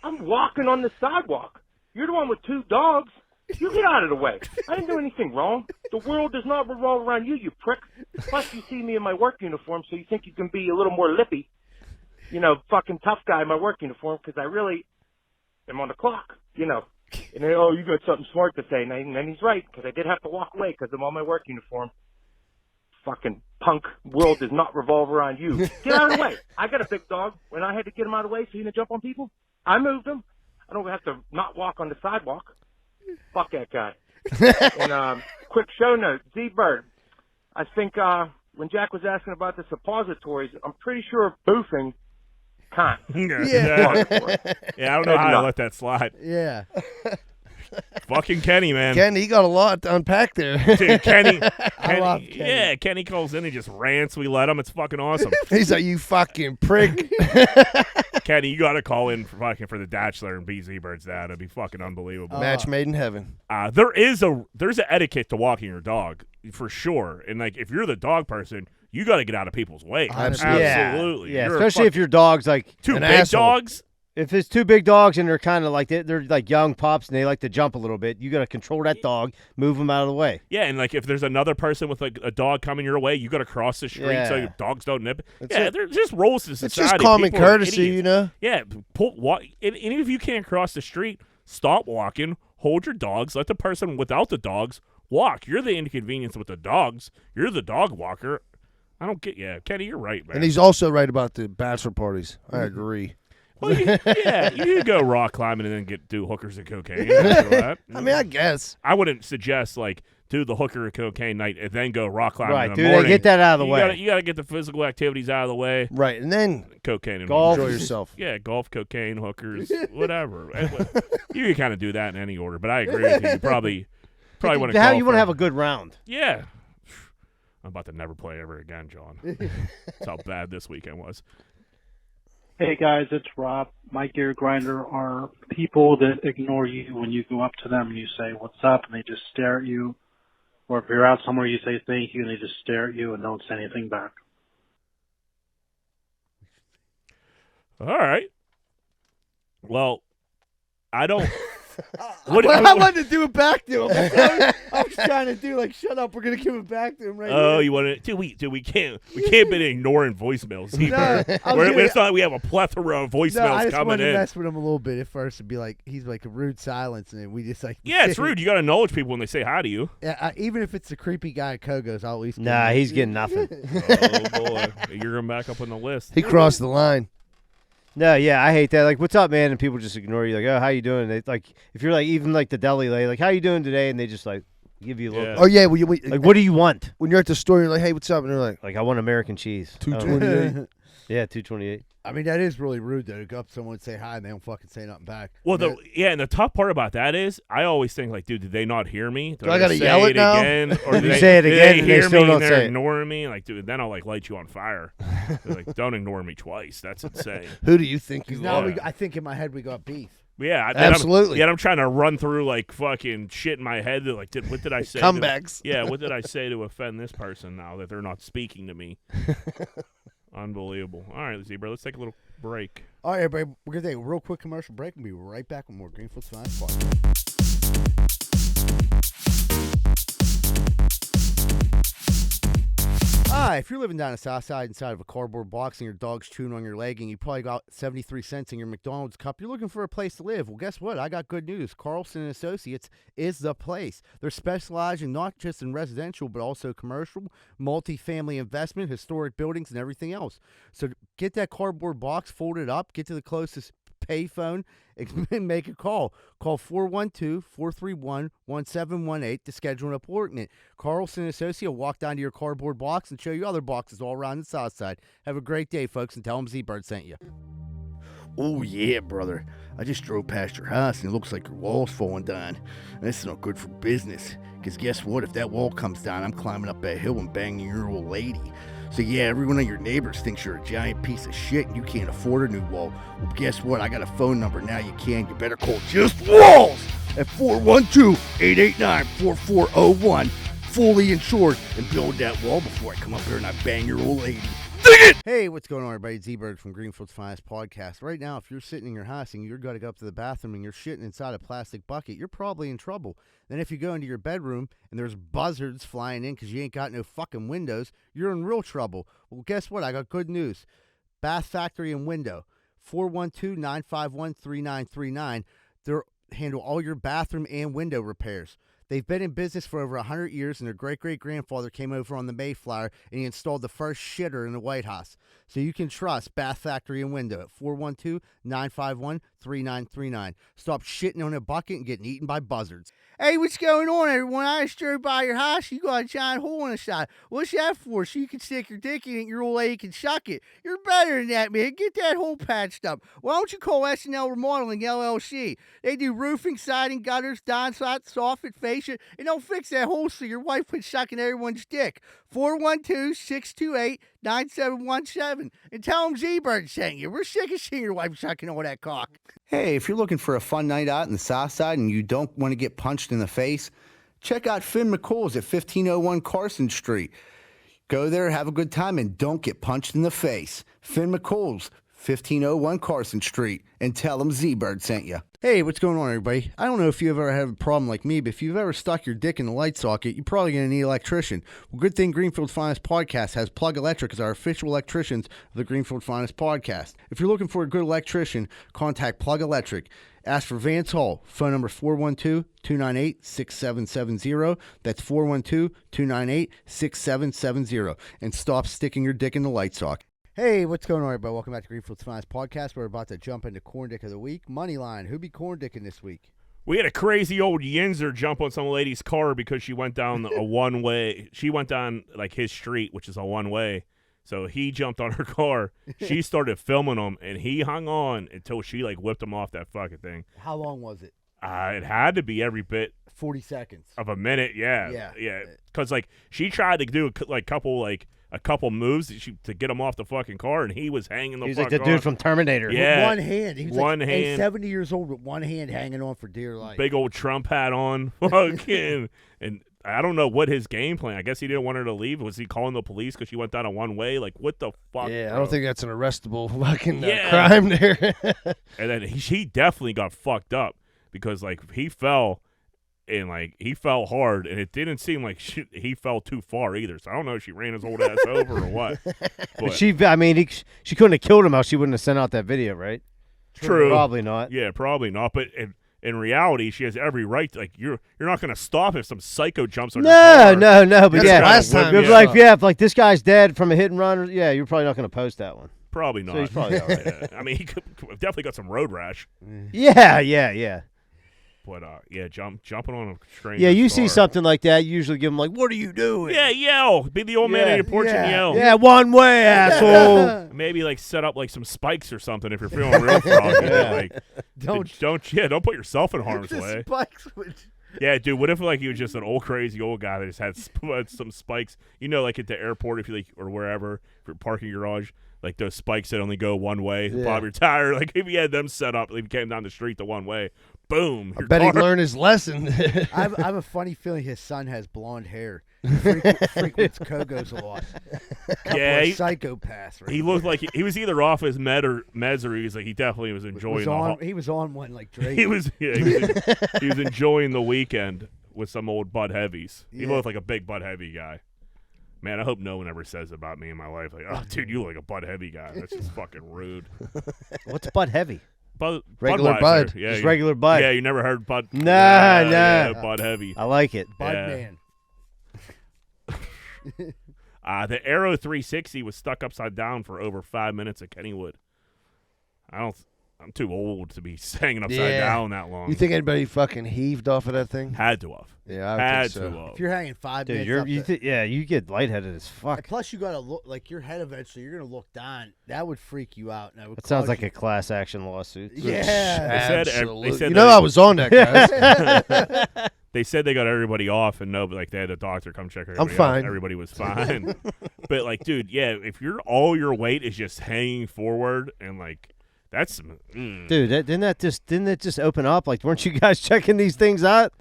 I'm walking on the sidewalk. You're the one with two dogs. You get out of the way. I didn't do anything wrong. The world does not revolve around you, you prick. Plus, you see me in my work uniform, so you think you can be a little more lippy. You know, fucking tough guy in my work uniform, because I really am on the clock, you know. And then, oh, you got something smart to say. And then he's right, because I did have to walk away because I'm on my work uniform. Fucking punk. World does not revolve around you. Get out of the way. I got a big dog. When I had to get him out of the way so he didn't jump on people, I moved him. I don't have to not walk on the sidewalk. Fuck that guy. And quick show note, Z-Bird. I think when Jack was asking about the suppositories, I'm pretty sure boofing can't. Yeah, I don't know how I let that slide. Yeah. Fucking Kenny, man. Ken, he got a lot to unpack there. Dude, Kenny, love Kenny. Yeah, Kenny calls in and just rants. We let him. It's fucking awesome. He's like, you fucking prick. Kenny, you got to call in for the Bachelor and be Z-Bird's dad. It'd be fucking unbelievable. Match made in heaven. There's an etiquette to walking your dog for sure. And like, if you're the dog person, you got to get out of people's way. Absolutely. Absolutely. Yeah, You're especially if your dog's like two an big asshole. dogs. if it's two big dogs and they're kind of like they're like young pups and they like to jump a little bit, you got to control that dog, move them out of the way. Yeah, and like if there's another person with like a dog coming your way, you got to cross the street so your dogs don't nip. There's just rules to It's society. just common People are courtesy, idiots. you know? Yeah, and if you can't cross the street, stop walking, hold your dogs. Let the person without the dogs walk. You're the inconvenience with the dogs. You're the dog walker. I don't get. Yeah, Kenny, you're right, man. And he's also right about the bachelor parties. I agree. Well, you could go rock climbing and then do hookers and cocaine. After that. I mean, I guess. I wouldn't suggest do the hooker and cocaine night and then go rock climbing Right, in the dude, morning. get that out of the way. You got to get the physical activities out of the way. Right, and then Cocaine and Golf. enjoy yourself. Yeah, golf, cocaine, hookers, whatever. You can kind of do that in any order, but I agree with you. You probably want to. You want to have a good round. Yeah. I'm about to never play ever again, John. That's how bad this weekend was. Hey guys, it's Rob. My gear grinder are people that ignore you when you go up to them and you say, "What's up?" and they just stare at you. Or if you're out somewhere, you say thank you and they just stare at you and don't say anything back. All right. Well, I don't. I wanted to do it back to him. I was trying to do shut up. We're gonna give it back to him right now. Oh, you want to? Dude, we can't be ignoring voicemails. No, It's not like we have a plethora of voicemails I just coming wanted in. to mess with him a little bit at first and be like, he's like a rude silence, and then we just Yeah, it's rude. You got to acknowledge people when they say hi to you. Yeah, even if it's the creepy guy at Kogo's, I'll at least. Nah, he's getting nothing. Oh boy, you're going back up on the list. He crossed the line. No, yeah, I hate that. Like, what's up, man? And people just ignore you. Like, oh, how you doing? They if you're even the deli lady, like, how you doing today? And they just give you a little. Oh yeah, Like, what do you want? when you're at the store? You're like, hey, what's up? And they're like, Like, I want American cheese. $2.28. Yeah, $2.28. I mean, that is really rude though, to go up to someone and say hi and they don't fucking say nothing back. Well, and the tough part about that is, I always think dude, did they not hear me? Do I gotta yell it now? again? Or You say it again, and they hear still me don't and they're say it. ignoring me? Dude, then I'll light you on fire. They're don't ignore me twice. That's insane. Who do you think you Now are? I think in my head we got beef. Yeah, Absolutely. I'm trying to run through fucking shit in my head. What did I say? Comebacks. What did I say to offend this person now that they're not speaking to me? Unbelievable. All right, Zebra, let's take a little break. All right, everybody, we're going to take a real quick commercial break and be right back with more Greenfield's Finest Podcast. If you're living down the south side inside of a cardboard box and your dog's chewing on your leg and you probably got 73 cents in your McDonald's cup, you're looking for a place to live. Well, guess what? I got good news. Carlson Associates is the place. They're specializing not just in residential, but also commercial, multifamily investment, historic buildings, and everything else. So get that cardboard box, fold it up, get to the closest payphone and make a call. Call 412-431-1718 to schedule an appointment. Carlson Associates will walk down to your cardboard box and show you other boxes all around the south side. Have a great day, folks, and tell them Z-Bird sent you. Oh, yeah, brother. I just drove past your house, and it looks like your wall's falling down. That's not good for business, because guess what? If that wall comes down, I'm climbing up that hill and banging your old lady. So, yeah, every one of your neighbors thinks you're a giant piece of shit and you can't afford a new wall. Well, guess what? I got a phone number now you can. You better call Just Walls at 412-889-4401. Fully insured, and build that wall before I come up here and I bang your old lady. Dig it! Hey, what's going on, everybody? Z-Bird from Greenfield's Finest Podcast. Right now, if you're sitting in your house and you're going to go up to the bathroom and you're shitting inside a plastic bucket, you're probably in trouble. Then if you go into your bedroom and there's buzzards flying in because you ain't got no fucking windows, you're in real trouble. Well, guess what? I got good news. Bath Factory and Window, 412-951-3939. They'll handle all your bathroom and window repairs. They've been in business for over 100 years, and their great-great-grandfather came over on the Mayflower, and he installed the first shitter in the White House. So you can trust Bath Factory and Window at 412-951-3939. Stop shitting on a bucket and getting eaten by buzzards. Hey, what's going on, everyone? I just drove by your house. You got a giant hole in the side. What's that for? So you can stick your dick in it and your old lady can suck it. You're better than that, man. Get that hole patched up. Why don't you call S&L Remodeling LLC? They do roofing, siding, gutters, downspout, soffit, fascia, and they'll fix that hole so your wife quit sucking everyone's dick. 412-628-9717. And tell them Z-Bird sent you. We're sick of seeing your wife sucking all that cock. Hey, if you're looking for a fun night out in the south side and you don't want to get punched in the face, check out Finn McCool's at 1501 Carson Street. Go there, have a good time, and don't get punched in the face. Finn McCool's, 1501 Carson Street, and tell them Z-Bird sent you. Hey, what's going on, everybody? I don't know if you've ever had a problem like me, but if you've ever stuck your dick in the light socket, you're probably going to need an electrician. Well, good thing Greenfield's Finest Podcast has Plug Electric as our official electricians of the Greenfield Finest Podcast. If you're looking for a good electrician, contact Plug Electric Ask for Vance Hall. Phone number 412-298-6770. That's 412-298-6770. And stop sticking your dick in the light sock. Hey, what's going on, everybody? Welcome back to Greenfield's Finest Podcast. We're about to jump into Corn Dick of the Week. Moneyline, who be Corn Dicking this week? We had a crazy old Yinzer jump on some lady's car because she went down a one-way. She went down, like, his street, which is a one-way. So he jumped on her car. She started filming him, and he hung on until she, like, whipped him off that fucking thing. How long was it? It had to be every bit 40 seconds. of a minute, yeah. Yeah. Because, like, she tried to do, a couple moves to get him off the fucking car, and he was hanging the He's fuck like the on. dude from Terminator. Yeah. With one hand. He was One like hand. 70 years old with one hand hanging on for dear life. Big old Trump hat on. Fucking. And I don't know what his game plan. I guess he didn't want her to leave. Was he calling the police because she went down a one-way? Like, what the fuck, Yeah, bro? I don't think that's an arrestable fucking Yeah. crime there. And then he definitely got fucked up because, like, he fell and, like, he fell hard, and it didn't seem like he fell too far either. So I don't know if she ran his old ass over or what. But She couldn't have killed him else she wouldn't have sent out that video, right? True. Probably not. Yeah, probably not. But in reality, she has every right. Like, you're not going to stop if some psycho jumps on your car. No. But That's yeah, the last time if, you like, saw. if like this guy's dead from a hit and run, yeah, you're probably not going to post that one. Probably not. So he's probably all right. Yeah. I mean, he definitely got some road rash. Yeah. But yeah, jumping on a strange. Yeah, you see something like that, you usually give them like, "What are you doing?" Yeah, yell. Be the old man on your porch and yell. Yeah, one way, asshole. Maybe like set up like some spikes or something if you're feeling real froggy. Yeah. Like, Don't don't put yourself in harm's the way. spikes would- Yeah, dude. What if like he was just an old crazy old guy that just had some spikes? You know, like at the airport, if you like or wherever, if you're parking garage, like those spikes that only go one way. Yeah. Pop your tire. Like if he had them set up, if he came down the street the one way, boom. I your bet he'd car- learn his lesson. I have a funny feeling his son has blonde hair. He frequents Kogos a lot. Yeah, he- Psychopaths. Right? He looked like he was either off his meds or he was like he definitely was enjoying He was on one like Drake. he was enjoying the weekend with some old Bud Heavies. He looked like a big Bud Heavy guy. Man, I hope no one ever says about me in my life like, "Oh, dude, you look like a Bud Heavy guy." That's just fucking rude. What's Bud Heavy? Regular Budweiser. Bud. Yeah, Just regular Bud. Yeah, you never heard Bud. Nah. Yeah, Bud Heavy. I like it. Bud Yeah. Man. The Aero 360 was stuck upside down for over 5 minutes at Kennywood. I'm too old to be hanging upside down that long. You think anybody fucking heaved off of that thing? Had to have. Yeah, I Had think to so. have. If you're hanging 5 Dude, minutes up you get lightheaded as fuck. and plus you gotta look like your head eventually. You're gonna look down. That would freak you out. And That sounds like a class action lawsuit. Yeah. Absolutely. They said you know that- I was on that, guys. They said they got everybody off, and like they had a doctor come check everybody. fine. Out. Everybody was fine. But like, dude, yeah, if all your weight is just hanging forward and like that's Dude, didn't that just open up? Like, weren't you guys checking these things out?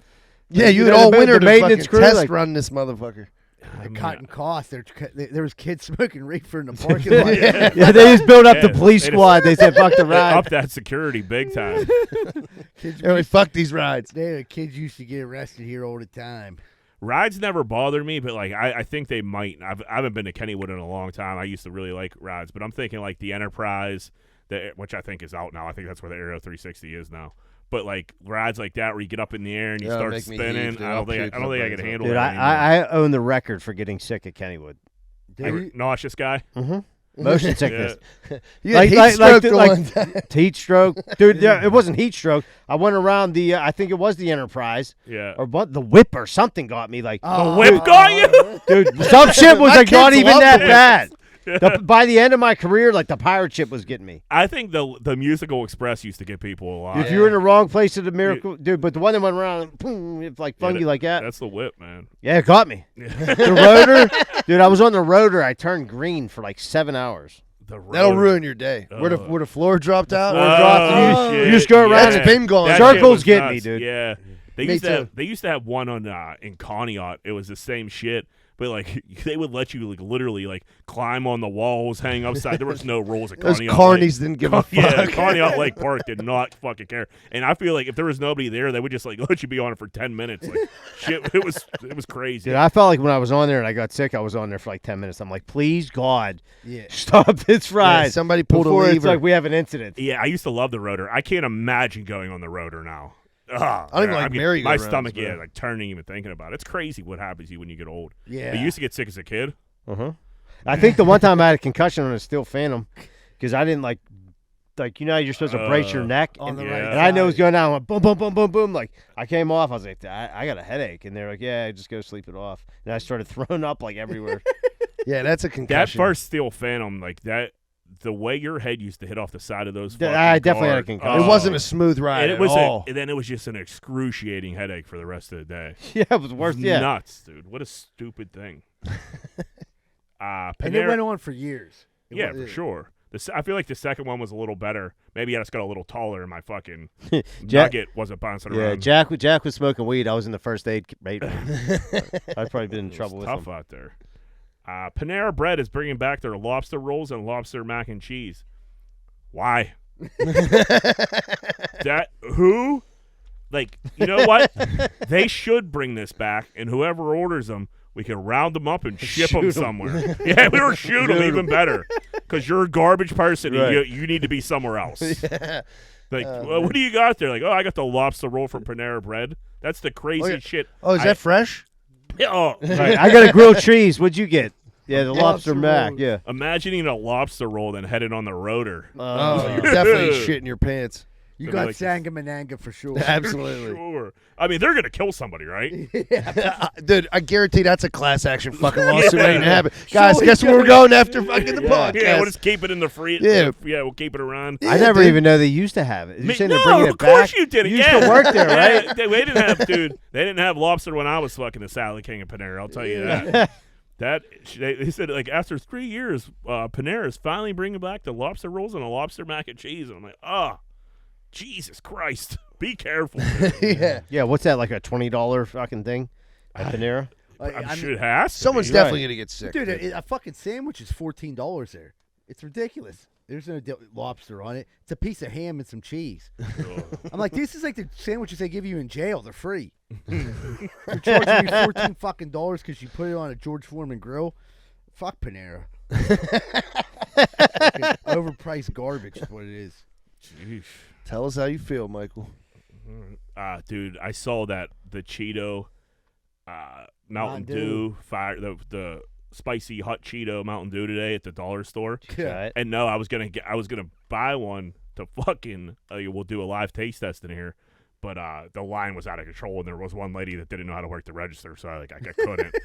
Yeah, Like, you know, had all the winter to maintenance fucking crew, test like- run this motherfucker. They're cutting costs. There was kids smoking reefer in the parking lot. Yeah, they just built up the Yeah, police they just- squad. They said, "Fuck the They ride." upped that security big time. Kids, Yeah, we fuck these rides. kids used to get arrested here all the time. Rides never bother me, but like I think they might. I haven't been to Kennywood in a long time. I used to really like rides, but I'm thinking like the Enterprise, which I think is out now. I think that's where the Aero 360 is now. But like rides like that where you get up in the air and you Yeah, start make me spinning, heave, dude. I I'll don't think puke I my can brains handle Dude, it anymore. I own the record for getting sick at Kennywood. Nauseous guy. Motion sickness. You had heat stroke the one time. Heat stroke. Dude, yeah, it wasn't heat stroke. I went around the, I think it was the Enterprise. Yeah. Or what, the whip or something got me. Like, The whip got you? dude, some shit was My like not kids even love that the bad. By the end of my career, like the pirate ship was getting me. I think the Musical Express used to get people a lot. If you were in the wrong place at the miracle, dude, but the one that went around, boom, it like fungi like that. That's the whip, man. Yeah, it got me. The rotor, dude, I was on the rotor. I turned green for like 7 hours. That'll ruin your day. Where the floor dropped out. You just go around That's and been gone. That Circles shit was get me, nuts. dude. Yeah. They Me used to too. have, they used to have one on in Conneaut. It was the same shit, but like they would let you like literally like climb on the walls, hang upside. There was no rules at Those Coney carnies didn't give a fuck. Yeah, Coney Out Lake Park did not fucking care. And I feel like if there was nobody there, they would just like let you be on it for 10 minutes. Like shit, it was crazy. Dude, I felt like when I was on there and I got sick, I was on there for like 10 minutes. I'm like, please God, Yeah. stop this ride. Yeah, somebody pulled a before lever. it's like we have an incident. Yeah, I used to love the rotor. I can't imagine going on the rotor now. I don't even like merry-go-rounds, my stomach, bro. like turning even thinking about it. It's crazy what happens to you when you get old. Yeah. You used to get sick as a kid. I think the one time I had a concussion on a steel Phantom because I didn't like you know how you're supposed to brace your neck on the yeah. right and I know it was side. going down. I went boom, boom, boom, boom, boom. Like I came off. I was like, I got a headache, and they're like, yeah, just go sleep it off. And I started throwing up like everywhere. Yeah, that's a That concussion. first steel Phantom, like that, the way your head used to hit off the side of those. I definitely had a guards, concussion. It wasn't a smooth ride And it at was all. and then it was just an excruciating headache for the rest of the day. Yeah, it was worse. It was Yeah, nuts, dude. What a stupid thing. And it Panera- went on for years. Yeah, for sure. I feel like the second one was a little better. Maybe I just got a little taller and my fucking nugget wasn't bouncing yeah. around. Jack was smoking weed. I was in the first aid rate. I'd probably been in trouble with tough him. out there. Panera Bread is bringing back their lobster rolls and lobster mac and cheese. Why? Who? Like, you know what? They should bring this back, and whoever orders them, we can round them up and ship them somewhere. Yeah, we were shoot them even better. Because you're a garbage person, and Right. you need to be somewhere else. Yeah. Like, well, what do you got there? Like, I got the lobster roll from Panera Bread. That's the crazy shit. Oh, is that fresh? Oh, Right. I got a grilled cheese. What'd you get? Yeah, the lobster mac. roll. Yeah. imagining a lobster roll then headed on the rotor. Oh, you're definitely shitting your pants. You Gonna got be like Sangamananga for sure. Absolutely. Sure. I mean, they're gonna kill somebody, right? Dude, I guarantee that's a class action fucking lawsuit Yeah. waiting to happen. Guys, guess where we're going after fucking the podcast? Yeah, we'll just keep it in the freezer. Yeah. Yeah, we'll keep it around. I never even know they used to have it. You're saying they're bringing of it course back? you did it. You yeah. used to work there, right? Yeah, they didn't have, dude. They didn't have lobster when I was fucking the Salad King of Panera. I'll tell you that. They said like after 3 years, Panera is finally bringing back the lobster rolls and a lobster mac and cheese. And I'm like, oh, Jesus Christ, be careful. Yeah. Yeah, what's that, like a $20 fucking thing at Panera? I'm sure it has. to Someone's be. definitely going to get sick. Dude, a fucking sandwich is $14 there. It's ridiculous. There's no lobster on it. It's a piece of ham and some cheese. I'm like, this is like the sandwiches they give you in jail. They're free. They're charging me $14 fucking because you put it on a George Foreman grill. Fuck Panera. Fucking overpriced garbage is what it is. Jeez. Tell us how you feel, Michael. Dude, I saw that the Cheeto Mountain Dew fire the spicy hot Cheeto Mountain Dew today at the dollar store. Right. And no, I was gonna buy one to fucking. We'll do a live taste test in here, but the line was out of control, and there was one lady that didn't know how to work the register, so I couldn't.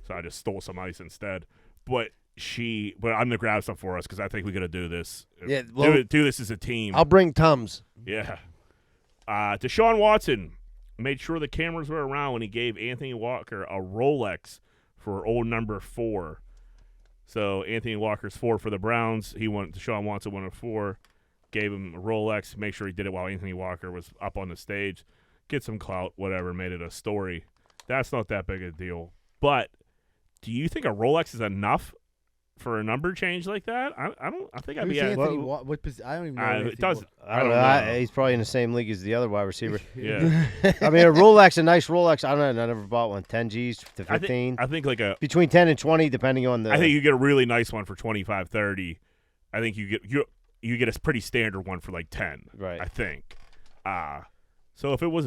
So I just stole some ice instead. But I'm gonna grab some for us because I think we gotta do this. Yeah, well, do this as a team. I'll bring Tums. Yeah. Deshawn Watson made sure the cameras were around when he gave Anthony Walker a Rolex for old number 4. So Anthony Walker's 4 for the Browns. Deshaun Watson wanted 4. Gave him a Rolex. Make sure he did it while Anthony Walker was up on the stage. Get some clout, whatever, made it a story. That's not that big a deal. But do you think a Rolex is enough for a number change like that? I don't. I think I'd Who's be at. Anthony I don't even know. It does. I don't know. He's probably in the same league as the other wide receiver. Yeah. I mean, a Rolex, a nice Rolex. I don't know. I never bought one. 10 G's to 15. I think like a between 10 and 20, depending on the. I think you get a really nice one for 25, 30. I think you get a pretty standard one for like 10. Right. I think. So if it was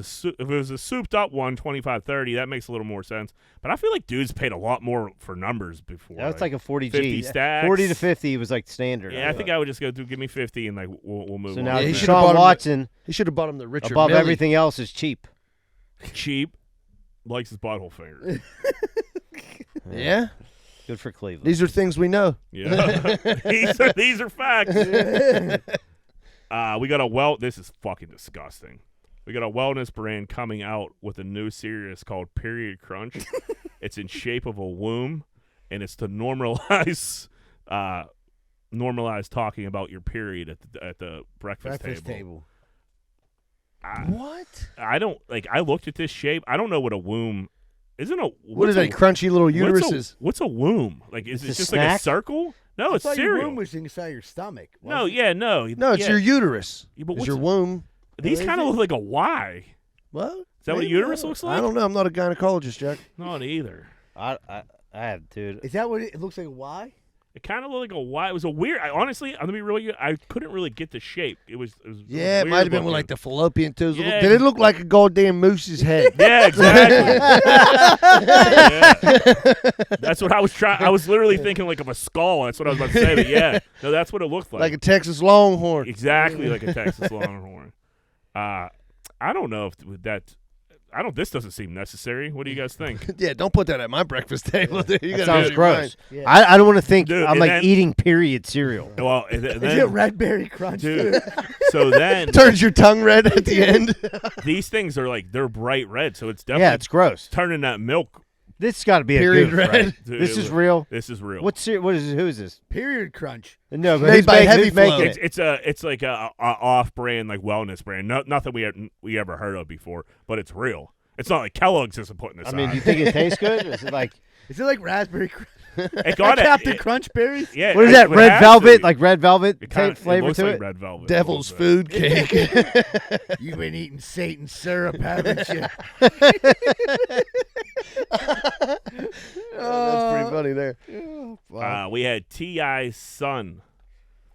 a souped up one, 25, 30, that makes a little more sense. But I feel like dudes paid a lot more for numbers before. That's like a 40 50 G. stacks. 40 to 50 was like standard. Yeah, I think I would just go give me 50 and like we'll move So on. now Yeah, he should've Deshaun bought him Watson, He should have bought him the Richard above Mille. everything else, is cheap. Cheap, likes his butthole finger. Yeah? Good for Cleveland. These are things we know. Yeah, these are facts. We got this is fucking disgusting. We got a wellness brand coming out with a new series called Period Crunch. It's in shape of a womb, and it's to normalize talking about your period at the breakfast table. What? I don't I looked at this shape. I don't know what a womb Isn't a What is that? Crunchy little uteruses. What's a womb? Like, is it It's a just like a snack? circle? No, I it's thought your cereal. womb was inside your stomach. No, wasn't it? yeah, no. No, it's yeah. your uterus. Yeah, but It's what's your it? womb. These What kind of is look like a Y. What? Is that what a uterus looks like? I don't know. I'm not a gynecologist, Jack. Not either. I have, dude. Is that what it looks like? A Y? It kind of looked like a Y. It was a weird. Honestly, I'm gonna be really. I couldn't really get the shape. It was Yeah, it weird might have been with looking. like the fallopian tubes. Yeah. Did it look like a goddamn moose's head? Yeah, exactly. Yeah. That's what I was trying. I was literally thinking like of a skull. That's what I was about to say. But yeah, no, that's what it looked like. Like a Texas Longhorn. Exactly like a Texas Longhorn. I don't know if that. This doesn't seem necessary. What do you guys think? Yeah, don't put that at my breakfast table. Dude. You That gotta sounds do your mind. gross. Yeah. I don't want to think Dude, I'm and like then- eating period cereal. Well, and Is then, it Red Berry Crunch? dude. So then Turns your tongue red at the end. these things are like they're bright red, so it's definitely Yeah, it's gross. turning that milk. This got to be a Period goof, red. right? Dude, This it is was- real. This is real. What is who is this? Period Crunch. No, but Made who's by making, Heavy who's making Flow. it? It's like a off-brand like wellness brand. Nothing we ever heard of before, but it's real. It's not like Kellogg's isn't putting this I mean, on. do you think it tastes good? Or is it like Is it like Raspberry Crunch? It got Captain it. Crunch berries? Yeah. what is it that? Red has velvet, to. like red velvet It kinda, flavor it looks to like it. red velvet. Devil's a little bit. food cake. You've been eating Satan syrup, haven't you? That's pretty funny there. We had T.I.'s son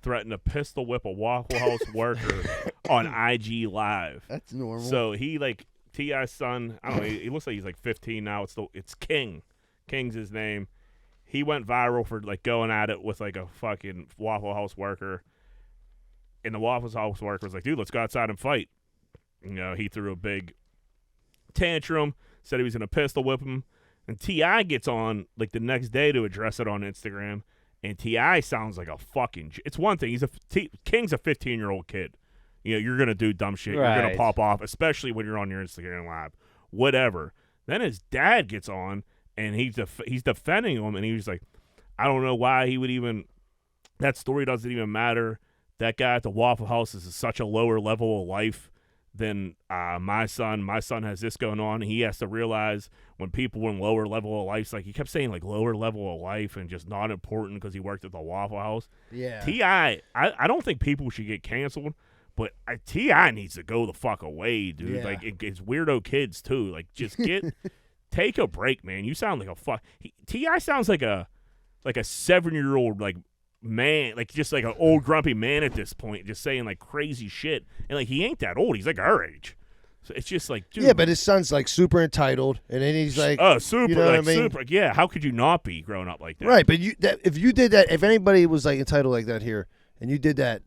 threaten to pistol whip a Waffle House worker on IG Live. That's normal. So he like T.I.'s son. I don't know. He looks like he's like 15 now. It's King. King's his name. He went viral for like going at it with like a fucking Waffle House worker, and the Waffle House worker was like, "Dude, let's go outside and fight." You know, he threw a big tantrum, said he was gonna pistol whip him, and T.I. gets on like the next day to address it on Instagram, and T.I. sounds like a fucking. It's one thing. King's a 15-year-old kid. You know, you're gonna do dumb shit. You're gonna Right. pop off, especially when you're on your Instagram live. Whatever. Then his dad gets on. And he's defending him, and he was like, I don't know why he would even – that story doesn't even matter. That guy at the Waffle House is such a lower level of life than my son. My son has this going on. He has to realize when people in lower level of life – like he kept saying like lower level of life and just not important because he worked at the Waffle House. yeah. T.I., I don't think people should get canceled, but T.I. needs to go the fuck away, dude. Yeah. Like it's weirdo kids too. Like just get – take a break, man. You sound like a fuck. T.I. sounds like a 7-year-old like man, like just like an old grumpy man at this point, just saying like crazy shit. And like he ain't that old. He's like our age. So it's just like, dude. Yeah, but his son's like super entitled, and then he's like, oh, super, you know like what I mean? super. Yeah, how could you not be growing up like that? Right, but if you did that, if anybody was like entitled like that here, and you did that,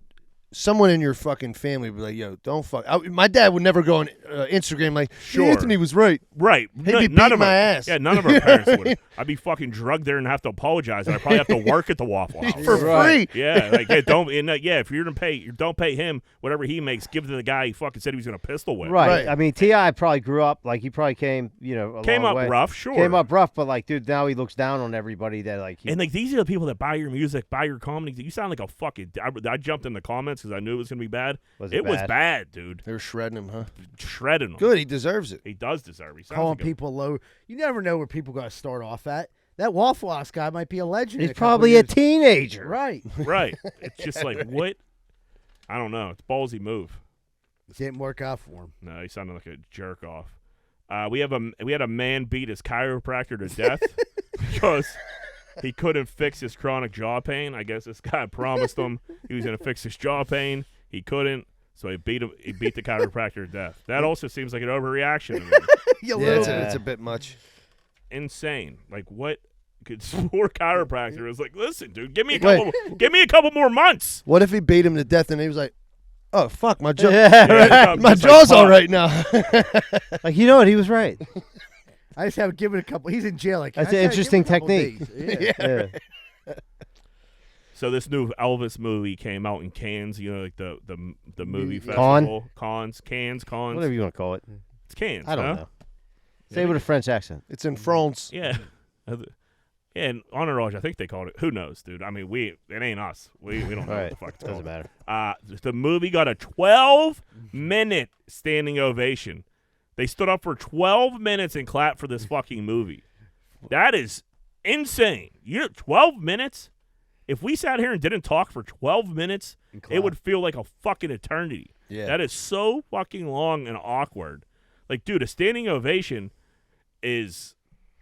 someone in your fucking family would be like, yo, don't fuck. My dad would never go on Instagram like, Sure. Anthony was right. Right. He'd be None beating of my our, ass. Yeah, none of our parents would. I'd be fucking drugged there and have to apologize, and I'd probably have to work at the Waffle House. For Right. free. Yeah, like yeah, if you're gonna pay, don't pay him whatever he makes. Give it to the guy he fucking said he was gonna pistol whip. Right. Right. I mean, T.I. probably grew up like he probably came, a Came long up way. rough, sure. Came up rough, but like, dude, now he looks down on everybody that like. And like these are the people that buy your music, buy your comedy. You sound like a fucking. I jumped in the comments because I knew it was gonna be bad. Was it it was bad? bad, dude. They were shredding him, huh? Shredding him. Good, he deserves it. He does deserve. He sounds Calling like people low. You never know where people got to start off at. That Waffle House guy might be a legend. in He's a couple probably a years. teenager. Right. right. It's just like what? I don't know. It's a ballsy move. Didn't work out for him. No, he sounded like a jerk off. We had a man beat his chiropractor to death because he couldn't fix his chronic jaw pain. I guess this guy promised him he was going to fix his jaw pain. He couldn't, so he beat him. He beat the chiropractor to death. That also seems like an overreaction. To me. You Yeah, little- it's a bit much. Insane. Like what? Poor chiropractor was like, listen, dude, give me a couple more months. What if he beat him to death and he was like, oh, fuck, my jaw. Yeah, Yeah, My just like, jaw's all fuck. right now. Like, you know what? He was right. I just have given a couple. He's in jail. Like, That's I an just gotta interesting give him a couple technique. days. Yeah. Yeah. So this new Elvis movie came out in Cannes. You know, like the movie Con? festival. Cannes. Whatever you want to call it. It's Cannes. I don't huh? know. Say it with a French accent. It's in France. Yeah. Yeah, and Entourage, I think they called it. Who knows, dude? I mean, it ain't us. We don't know All what right. the fuck it's Doesn't called. matter. The movie got a 12-minute standing ovation. They stood up for 12 minutes and clapped for this fucking movie. That is insane. 12 minutes? If we sat here and didn't talk for 12 minutes, it would feel like a fucking eternity. Yeah. That is so fucking long and awkward. Like, dude, a standing ovation is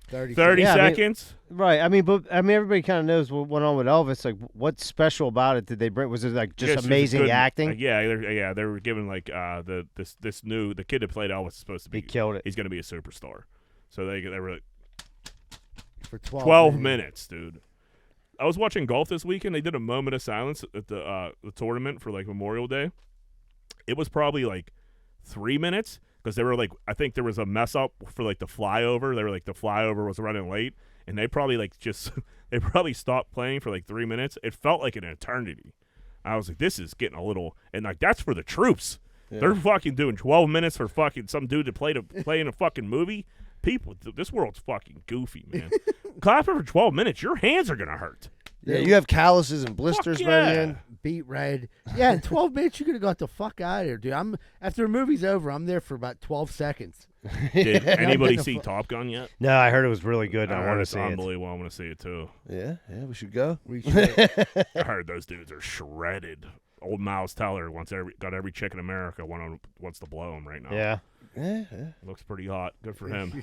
30 seconds. Right. But everybody kind of knows what went on with Elvis. Like, what's special about it? Did they bring? Was it like just amazing good, acting? They were given like the kid that played Elvis is supposed to be. He killed it. He's going to be a superstar. So they were like, for 12 minutes, dude. I was watching golf this weekend. They did a moment of silence at the tournament for like Memorial Day. It was probably like 3 minutes because they were like, I think there was a mess up for like the flyover. They were like the flyover was running late, and they probably they probably stopped playing for like 3 minutes. It felt like an eternity. I was like, this is getting a little, and like that's for the troops. Yeah. They're fucking doing 12 minutes for fucking some dude to play in a fucking movie. People, this world's fucking goofy, man. Clapping for 12 minutes, your hands are gonna hurt. Yeah, you have calluses and blisters by the end. Beat red. Yeah, in 12 minutes, you could have got the fuck out of here, dude. After the movie's over, I'm there for about 12 seconds. Did anybody see Top Gun yet? No, I heard it was really good. I want to see it. Unbelievable. I want to see it too. Yeah, we should go. We should. I heard those dudes are shredded. Old Miles Teller got every chick in America wants to blow him right now. Yeah. Looks pretty hot. Good for him.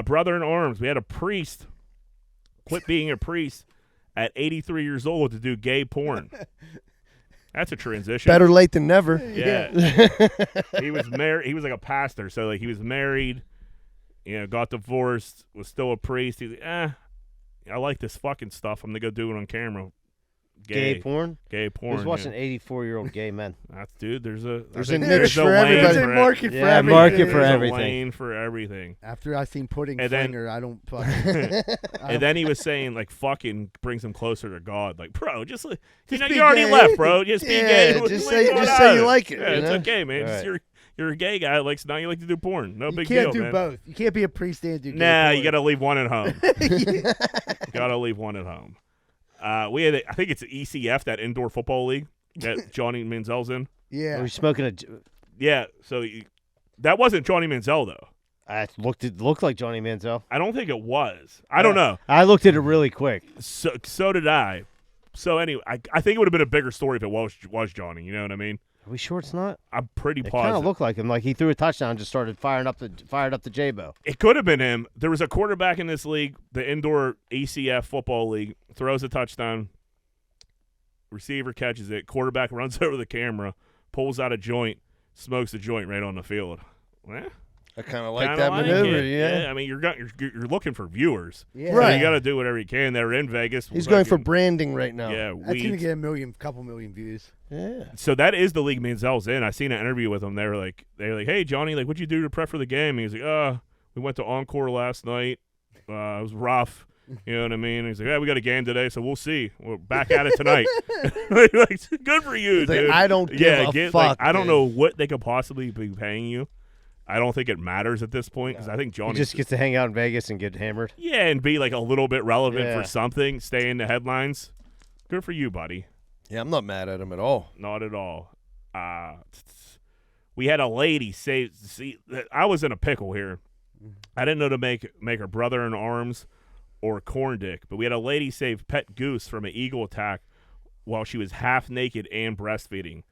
Brother in arms. We had a priest quit being a priest at 83 years old to do gay porn. That's a transition. Better late than never. Yeah. He was married. He was like a pastor, so like he was married, got divorced, was still a priest. He's like, I like this fucking stuff. I'm gonna go do it on camera. Gay porn? Gay porn. Who's watching 84-year-old gay men? Dude, there's a niche for everybody. There's a market for everything. Market for There's everything. a lane for everything. After I seen Pudding And then- Flinger, I don't fucking. And then he was saying like fucking brings him closer to God. Like, bro, just be you already gay. left, bro. Just be Yeah, gay. just What's say going just say on? you like it, Yeah, you it's know? okay, man. Right. Just you're a gay guy. Now you like to do porn. No You big can't deal, do man. both. You can't be a priest and do gay Nah, porn. you gotta leave one at home. Gotta leave one at home. We had, I think it's the ECF, that indoor football league that Johnny Manziel's in. Yeah. Are we smoking a? Yeah, so that wasn't Johnny Manziel though. It looked like Johnny Manziel. I don't think it was. I don't know. I looked at it really quick. So did I. So anyway, I think it would have been a bigger story if it was Johnny. You know what I mean? Are we sure it's not? I'm pretty It kind positive. of looked like him. Like he threw a touchdown, and just started fired up the J-bow. It could have been him. There was a quarterback in this league, the indoor ECF football league, throws a touchdown. Receiver catches it. Quarterback runs over the camera, pulls out a joint, smokes the joint right on the field. Well, I kind of like kinda that like maneuver. it. Yeah. I mean, you're looking for viewers. Yeah. So Right. you got to do whatever you can. They're in Vegas. He's going for fucking- branding right now. Yeah, That's gonna weeds. get a couple million views. Yeah. So that is the league Manziel's in. I seen an interview with him. They were like, hey Johnny, like, what'd you do to prep for the game? He's like, we went to Encore last night. It was rough. You know what I mean? He's like, yeah, we got a game today, so we'll see. We're back at it tonight. Like, good for you, He's like, dude. I don't give a fuck. I don't dude. know what they could possibly be paying you. I don't think it matters at this point because I think He Johnny just gets to hang out in Vegas and get hammered. yeah, and be like a little bit relevant Yeah. for something, stay in the headlines. Good for you, buddy. Yeah, I'm not mad at him at all. Not at all. We had a lady say, see, I was in a pickle here. I didn't know to make her brother in arms or corn dick, but we had a lady save pet goose from an eagle attack while she was half naked and breastfeeding.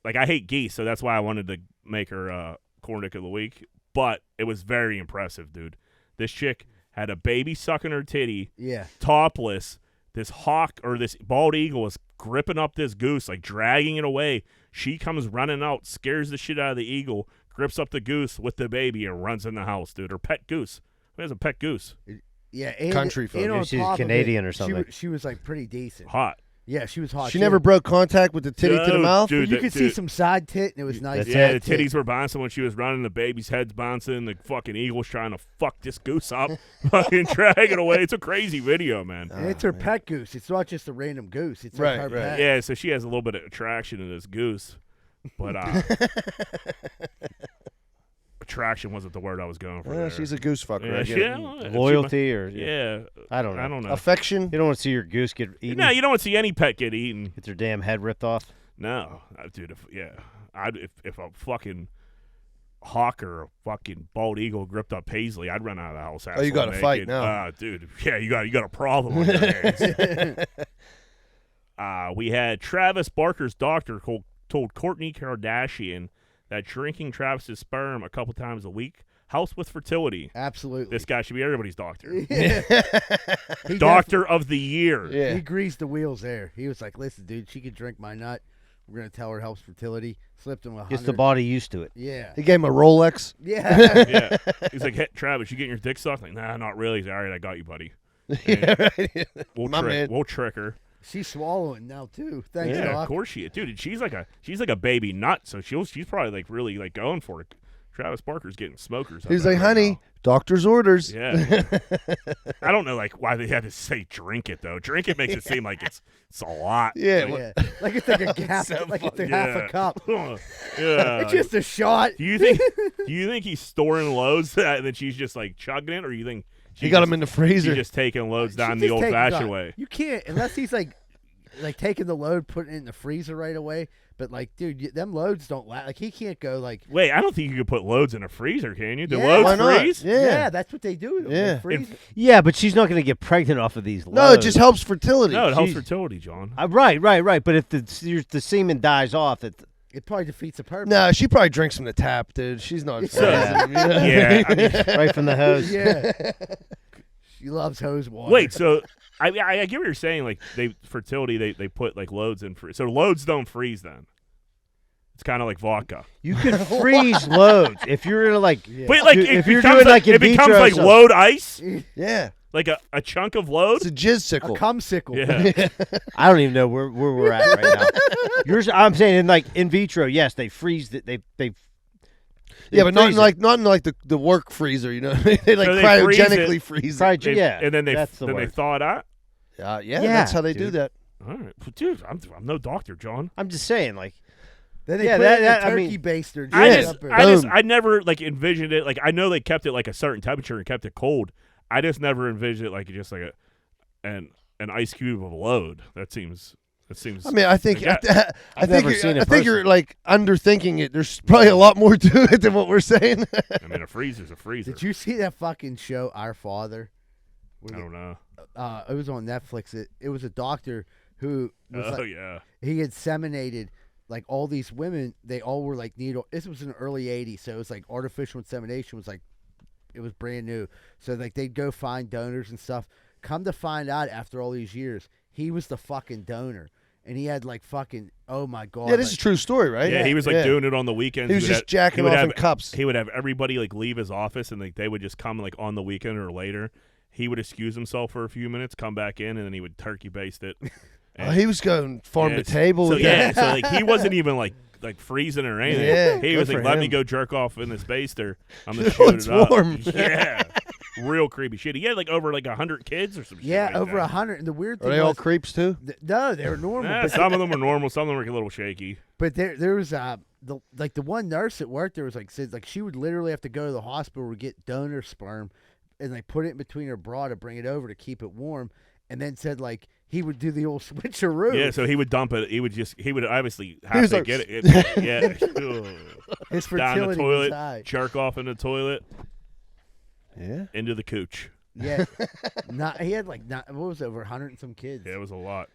Like, I hate geese, so that's why I wanted to make her corn dick of the week. But it was very impressive, dude. This chick had a baby sucking her titty, Yeah. topless. This hawk or this bald eagle is gripping up this goose, like dragging it away. She comes running out, scares the shit out of the eagle, grips up the goose with the baby, and runs in the house, dude. Her pet goose. Who has a pet goose? Yeah. And, Country folk. and on Maybe she's top of Canadian it, or something. She was like pretty decent. Hot. Yeah, she was hot. She never broke contact with the titty to the Dude, mouth. dude. You could see some side tit, and it was nice. That's Yeah, it. the titties were bouncing when she was running. The baby's head's bouncing. The fucking eagle's trying to fuck this goose up, fucking drag it away. It's a crazy video, man. And it's her pet goose. It's not just a random goose. It's Right, like her right. pet. Yeah, so she has a little bit of attraction to this goose, but attraction wasn't the word I was going for. Yeah, there. she's a goose fucker. Yeah, I get it. Loyalty or Yeah, I don't know. I don't know. Affection. You don't want to see your goose get eaten. No, you don't want to see any pet get eaten. Get their damn head ripped off. No, dude. If a fucking hawk or a fucking bald eagle gripped up Paisley, I'd run out of the house. Oh, you got to fight now. Dude. Yeah, you got a problem on your hands. We had Travis Barker's doctor told Kourtney Kardashian that drinking Travis's sperm a couple times a week helps with fertility. Absolutely. This guy should be everybody's doctor. Yeah. Doctor of the year. Yeah. He greased the wheels there. He was like, listen, dude, she could drink my nut. We're going to tell her it helps fertility. Slipped him 100. Gets the body used to it. Yeah. He gave him a Rolex. Yeah. Yeah. He's like, hey, Travis, you getting your dick sucked? Like, nah, not really. He's like, all right, I got you, buddy. Yeah, right. We'll trick her. She's swallowing now, too. Thanks, Yeah, Doc. of course she is. Dude, she's like a baby nut, so she's probably like really like going for it. Travis Barker's getting smokers. He's like, honey, doctor's orders. Yeah. I don't know like why they had to say drink it though. Drink it makes it seem like it's a lot. Yeah. Yeah. Like it's like a half, like it's half a cup. Yeah. It's just a shot. Do you think he's storing loads and then she's just like chugging it, or you think He got him in the freezer. She's just taking loads down She's the just old-fashioned way? You can't unless he's like taking the load, putting it in the freezer right away. But like, dude, them loads don't last. Like he can't go like. Wait, I don't think you can put loads in a freezer, can you? Do Yeah. loads Why not? freeze? Yeah. That's what they do. Yeah. They freeze it. Yeah, but she's not going to get pregnant off of these loads. No, it just helps fertility. No, it helps She's- fertility, John. Right. But if the semen dies off, It probably defeats the purpose. No, she probably drinks from the tap, dude. She's not. Yeah. You know? Yeah, I mean, right from the hose. Yeah. She loves hose water. wait, so I get what you're saying. Like fertility, they put like loads in so loads don't freeze then. It's kind of like vodka. You could freeze loads if you're gonna like. Yeah. Wait, like Dude, it if you're becomes doing like like it in becomes vitro like stuff. load ice, Yeah. like a chunk of load. It's a jizz a sickle. cum sickle. Yeah. I don't even know where we're at right now. I'm saying in vitro, yes, they freeze it. They Yeah, but not freeze in like the work freezer, you know. They like So they freeze cryogenically it. freeze it. yeah, and then they that's the they word. thaw it out. Yeah, Yeah, that's how they do dude. that. All right, but dude, I'm no doctor, John. I'm just saying, like, Then they Yeah, put that- it in that- a I turkey mean- baster. I never like envisioned it. Like I know they kept it like a certain temperature and kept it cold. I just never envisioned it like just like an ice cube of a load. That seems. I mean, I think Yeah. I never think seen it I think you're personally. like underthinking it. There's probably a lot more to it than what we're saying. I mean, a freezer's a freezer. Did you see that fucking show, Our Father? I don't know. It was on Netflix. It was a doctor who was Oh like, yeah. he inseminated like all these women. They all were like needle. This was in the early '80s, so it was like artificial insemination was like it was brand new. So like they'd go find donors and stuff. Come to find out, after all these years, he was the fucking donor, and he had like fucking oh my god. Yeah, this like, is a true story, right? Yeah, he was like Yeah. doing it on the weekends. He was just jacking off in cups. He would have everybody like leave his office, and like they would just come like on the weekend or later. He would excuse himself for a few minutes, come back in, and then he would turkey baste it. Oh, he was going farm to Yes. table. So with yeah, that. so like he wasn't even like freezing or anything. Yeah, he good was like, for "Let me him. go jerk off in this baster. I'm gonna Oh, shoot it's it up." warm. Yeah, real creepy shit. He had like over like 100 kids or some shit. yeah, like over that. 100. And the weird thing Are they all was, creeps too? no, they were normal. Nah, but some of them were normal. Some of them were a little shaky. But there was the one nurse at work. There was like said like she would literally have to go to the hospital to get donor sperm, and like put it in between her bra to bring it over to keep it warm, and then said like he would do the old switcheroo. Yeah, so he would dump it. He would obviously have was to like- get it. Yeah, Ugh. His Down the fertility was toilet, high. jerk off in the toilet, Yeah. into the cooch. Yeah, he had like what was it, over 100 and some kids. Yeah, it was a lot.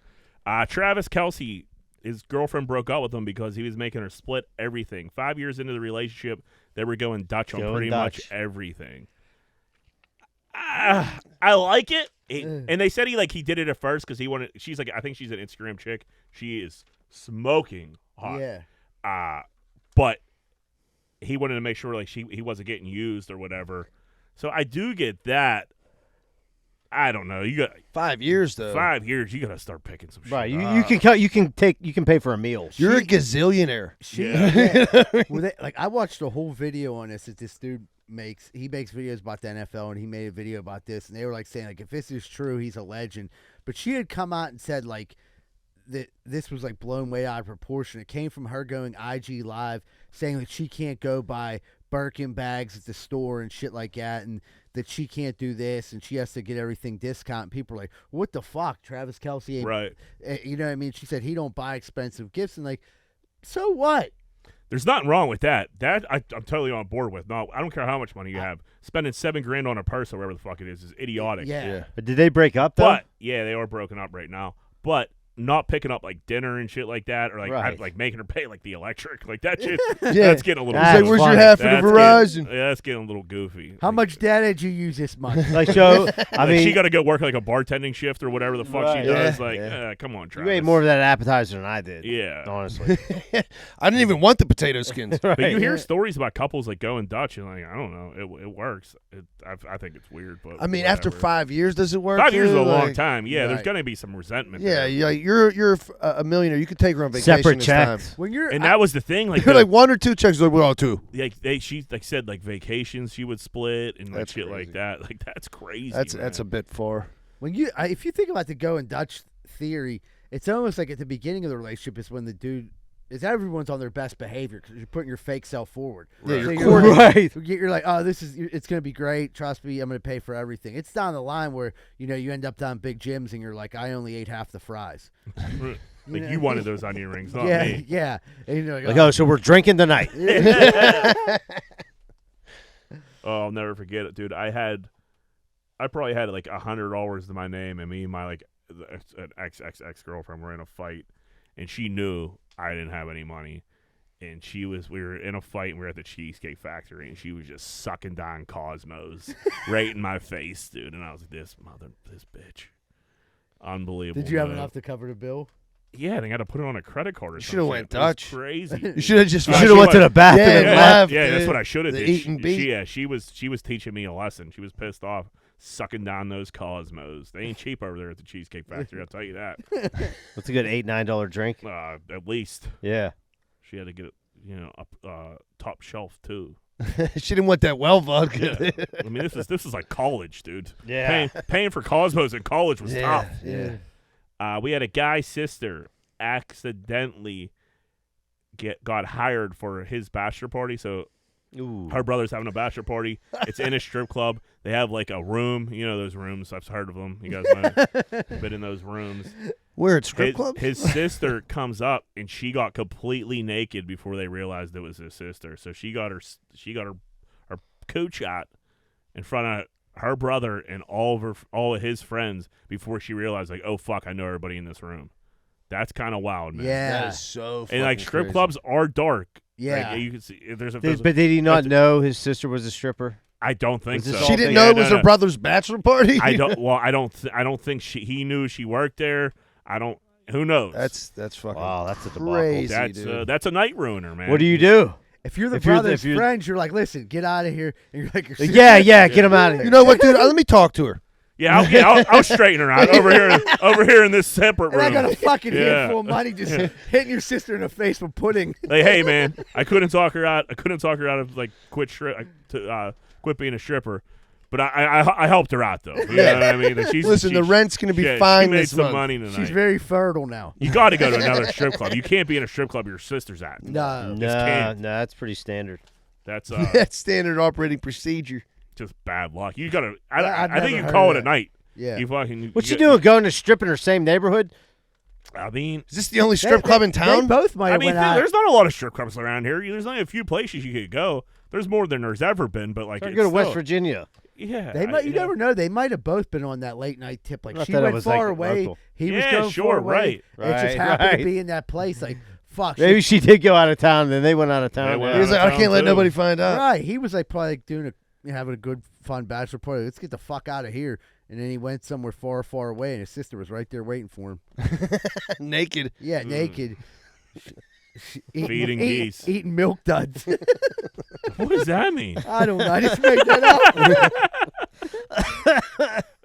Travis Kelce, his girlfriend broke up with him because he was making her split everything. 5 years into the relationship, they were going Dutch on pretty much everything. I like it. And they said he did it at first because he wanted. She's like, I think she's an Instagram chick. She is smoking hot. Yeah. But he wanted to make sure like he wasn't getting used or whatever. So I do get that. I don't know. You got 5 years though. 5 years. You got to start picking some shit. right, you up. can cut, you can pay for a meal. You're a gazillionaire. Well, I watched a whole video on this that this dude makes. He makes videos about the NFL, and he made a video about this, and they were like saying like if this is true, he's a legend. But she had come out and said like that this was like blown way out of proportion. It came from her going IG live saying that she can't go buy Birkin bags at the store and shit like that, and that she can't do this, and she has to get everything discount. And people are like, what the fuck? Travis Kelce ain't Right. You know what I mean? She said he don't buy expensive gifts, and like, so what? There's nothing wrong with that. That I'm totally on board with. No, I don't care how much money you have. Spending $7,000 on a purse or whatever the fuck it is idiotic. Yeah. But did they break up though? But yeah, they are broken up right now. But not picking up like dinner and shit like that, or like Right. like making her pay like the electric, like that shit. Yeah. That's getting a little. That's He's like, where's funny. your half of That's the Verizon? that's getting a little goofy. How Like, much data did you use this month? Like, so I like mean, she got to go work like a bartending shift or whatever the fuck Right. she does. Yeah. Like, Yeah. come on, you Travis. ate more of that appetizer than I did. Yeah. honestly. I didn't even want the potato skins. But you Right. hear stories about couples like going Dutch and like I don't know, it works. I think it's weird, but I mean, after whatever. 5 years, does it work? 5 years is a too? long Like, time. Yeah, there's Right. gonna be some resentment. Yeah, there. you're a millionaire. You could take her on vacation Separate this checks. time. When you're and that was the thing. Like, You're like 1 or 2 checks. Like, well, 2. she like said like vacations she would split and like That's shit crazy. like that. Like that's crazy. That's a man. bit far. when you if you think about the going Dutch theory, it's almost like at the beginning of the relationship is when the dude is everyone's on their best behavior because you're putting your fake self forward. Yeah, So you're you're like- Right. You're like, oh, it's gonna be great. Trust me, I'm gonna pay for everything. It's down the line where you end up down big gyms and you're like, I only ate half the fries. Like know? you wanted those onion rings, not yeah, me. yeah. And you're Like, oh, so we're drinking tonight. Oh, I'll never forget it, dude. I probably had like $100 to my name, and me and my like an ex girlfriend were in a fight, and she knew I didn't have any money, and we were in a fight, and we were at the Cheesecake Factory, and she was just sucking down Cosmos right in my face, dude, and I was like, this bitch, unbelievable. Did you have man. enough to cover the bill? Yeah, they got to put it on a credit card or You something. shoulda went Dutch. Crazy. You should have just. You Should She have went to was- the bathroom Yeah, and yeah, left. yeah, that's dude. what I should have The did. eat and beat. She was teaching me a lesson. She was pissed off, sucking down those Cosmos. They ain't cheap over there at the Cheesecake Factory. I'll tell you that. What's a good $8-9 drink? At least Yeah. she had to get it, up top shelf too. She didn't want that well vodka. Yeah. I mean, this is like college, dude. Yeah. Paying for Cosmos in college was Yeah, tough. yeah. We had a guy's sister accidentally got hired for his bachelor party. So Ooh. her brother's having a bachelor party. It's in a strip club. They have like a room. You know those rooms. I've heard of them. You guys know. Been in those rooms. Where at strip clubs? His sister comes up and she got completely naked before they realized it was his sister. So she got her cooch out in front of her brother and all of his friends before she realized like, oh fuck, I know everybody in this room. That's kind of wild, man. Yeah. That is so. And like fucking strip crazy. clubs are dark. Yeah. Like, you can see there's a. But did he not know his sister was a stripper? I don't think Was this so. all She didn't Yeah, know it was her brother's bachelor party. I don't. Well, I don't think he knew she worked there. I don't. Who knows? That's fucking. Wow, that's a debacle. crazy, dude. That's a night ruiner, man. What do you do? If you're the If you're- brother's if you're- friends, you're like, listen, get out of here. And you're like, Yeah, get him out of You here. know what, dude? Let me talk to her. Yeah, I'll straighten her out over here in this separate And I room. ut a fucking Yeah. handful of money just hitting your sister in the face with pudding. Like, hey man, I couldn't talk her out of like quit being a stripper, but I helped her out though. You know what I mean? That Listen, the rent's gonna be she fine made this some month. money tonight. She's very fertile now. You got to go to another strip club. You can't be in a strip club your sister's at. No. Just can't. No, that's pretty standard. That's That's standard operating procedure. just bad luck. You got to. I've I think never you heard call of it a that. night. Yeah. You fucking. What you doing? Going to strip in her same neighborhood? I mean, Is this the only strip club in They town? both might I have mean, went out. there's not a lot of strip clubs around here. There's only a few places you could go. There's more than there's ever been, but like, Or it's go to West still- Virginia. Yeah, They might. You never know. They might have both been on that late night tip. Like I she thought it went was, far like, away. local. He was Yeah, going sure, far away. right. It just Right, happened right. to be in that place. Like fuck. Maybe she did go out of town, then they went out of town. They went He was like, I can't let too. nobody find out. Right. He was like probably like doing having a good fun bachelor party. Let's get the fuck out of here. And then he went somewhere far, far away, and his sister was right there waiting for him. Naked. Yeah, naked. Feeding geese. Eating milk duds. What does that mean? I don't know. I just made that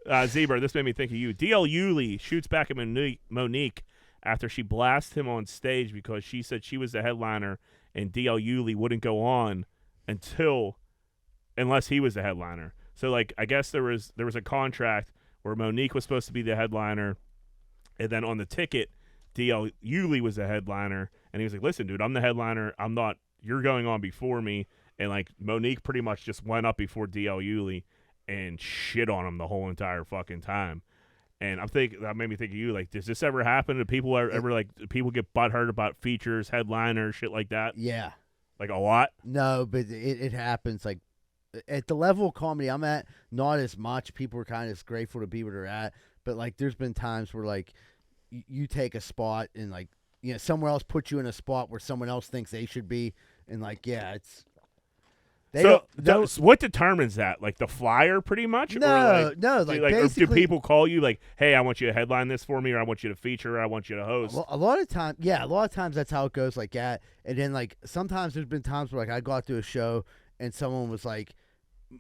up. Zebra, this made me think of you. D.L. Yulee shoots back at Monique after she blasts him on stage because she said she was the headliner and D.L. Yulee wouldn't go on unless he was the headliner. So, like, I guess there was a contract where Monique was supposed to be the headliner, and then on the ticket, D.L. Yulee was the headliner, and he was like, listen, dude, I'm the headliner. I'm not – you're going on before me. And, like, Monique pretty much just went up before D.L. Yulee and shit on him the whole entire fucking time. And that made me think of you. Like, does this ever happen? Do people ever like, people get butthurt about features, headliners, shit like that? Yeah. Like a lot? No, but it happens. Like at the level of comedy I'm at, not as much. People are kind of grateful to be where they're at. But like, there's been times where like you take a spot and like somewhere else puts you in a spot where someone else thinks they should be, and like it's. What determines that? Like the flyer, pretty much? No, like basically, or do people call you like, hey, I want you to headline this for me, or I want you to feature, or I want you to host? Well, a lot of times that's how it goes like that. And then like sometimes there's been times where like I go out to a show and someone was like,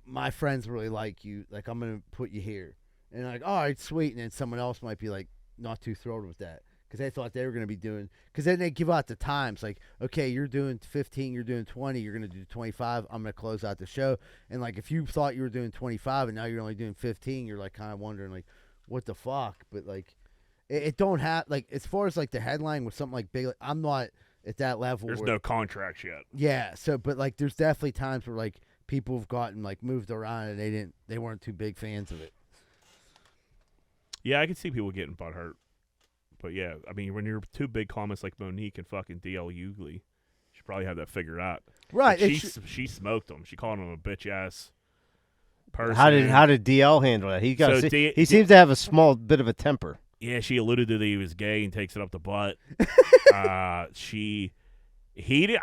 my friends really like you, like I'm gonna put you here, and like, all right, sweet. And then someone else might be like not too thrilled with that, because they thought they were going to be doing – because then they give out the times. Like, okay, you're doing 15, you're doing 20, you're going to do 25, I'm going to close out the show. And, like, if you thought you were doing 25 and now you're only doing 15, you're, like, kind of wondering, like, what the fuck? But, like, it don't have – like, as far as, like, the headline with something like big – I'm not at that level. There's no contracts yet. Yeah. So, but, like, there's definitely times where, like, people have gotten, like, moved around and they weren't too big fans of it. Yeah, I can see people getting butthurt. But, yeah, I mean, when you're two big comments like Monique and fucking D.L. Hughley, you should probably have that figured out. Right. She smoked him. She called him a bitch-ass person. How did DL handle that? He seems to have a small bit of a temper. Yeah, she alluded to that he was gay and takes it up the butt. I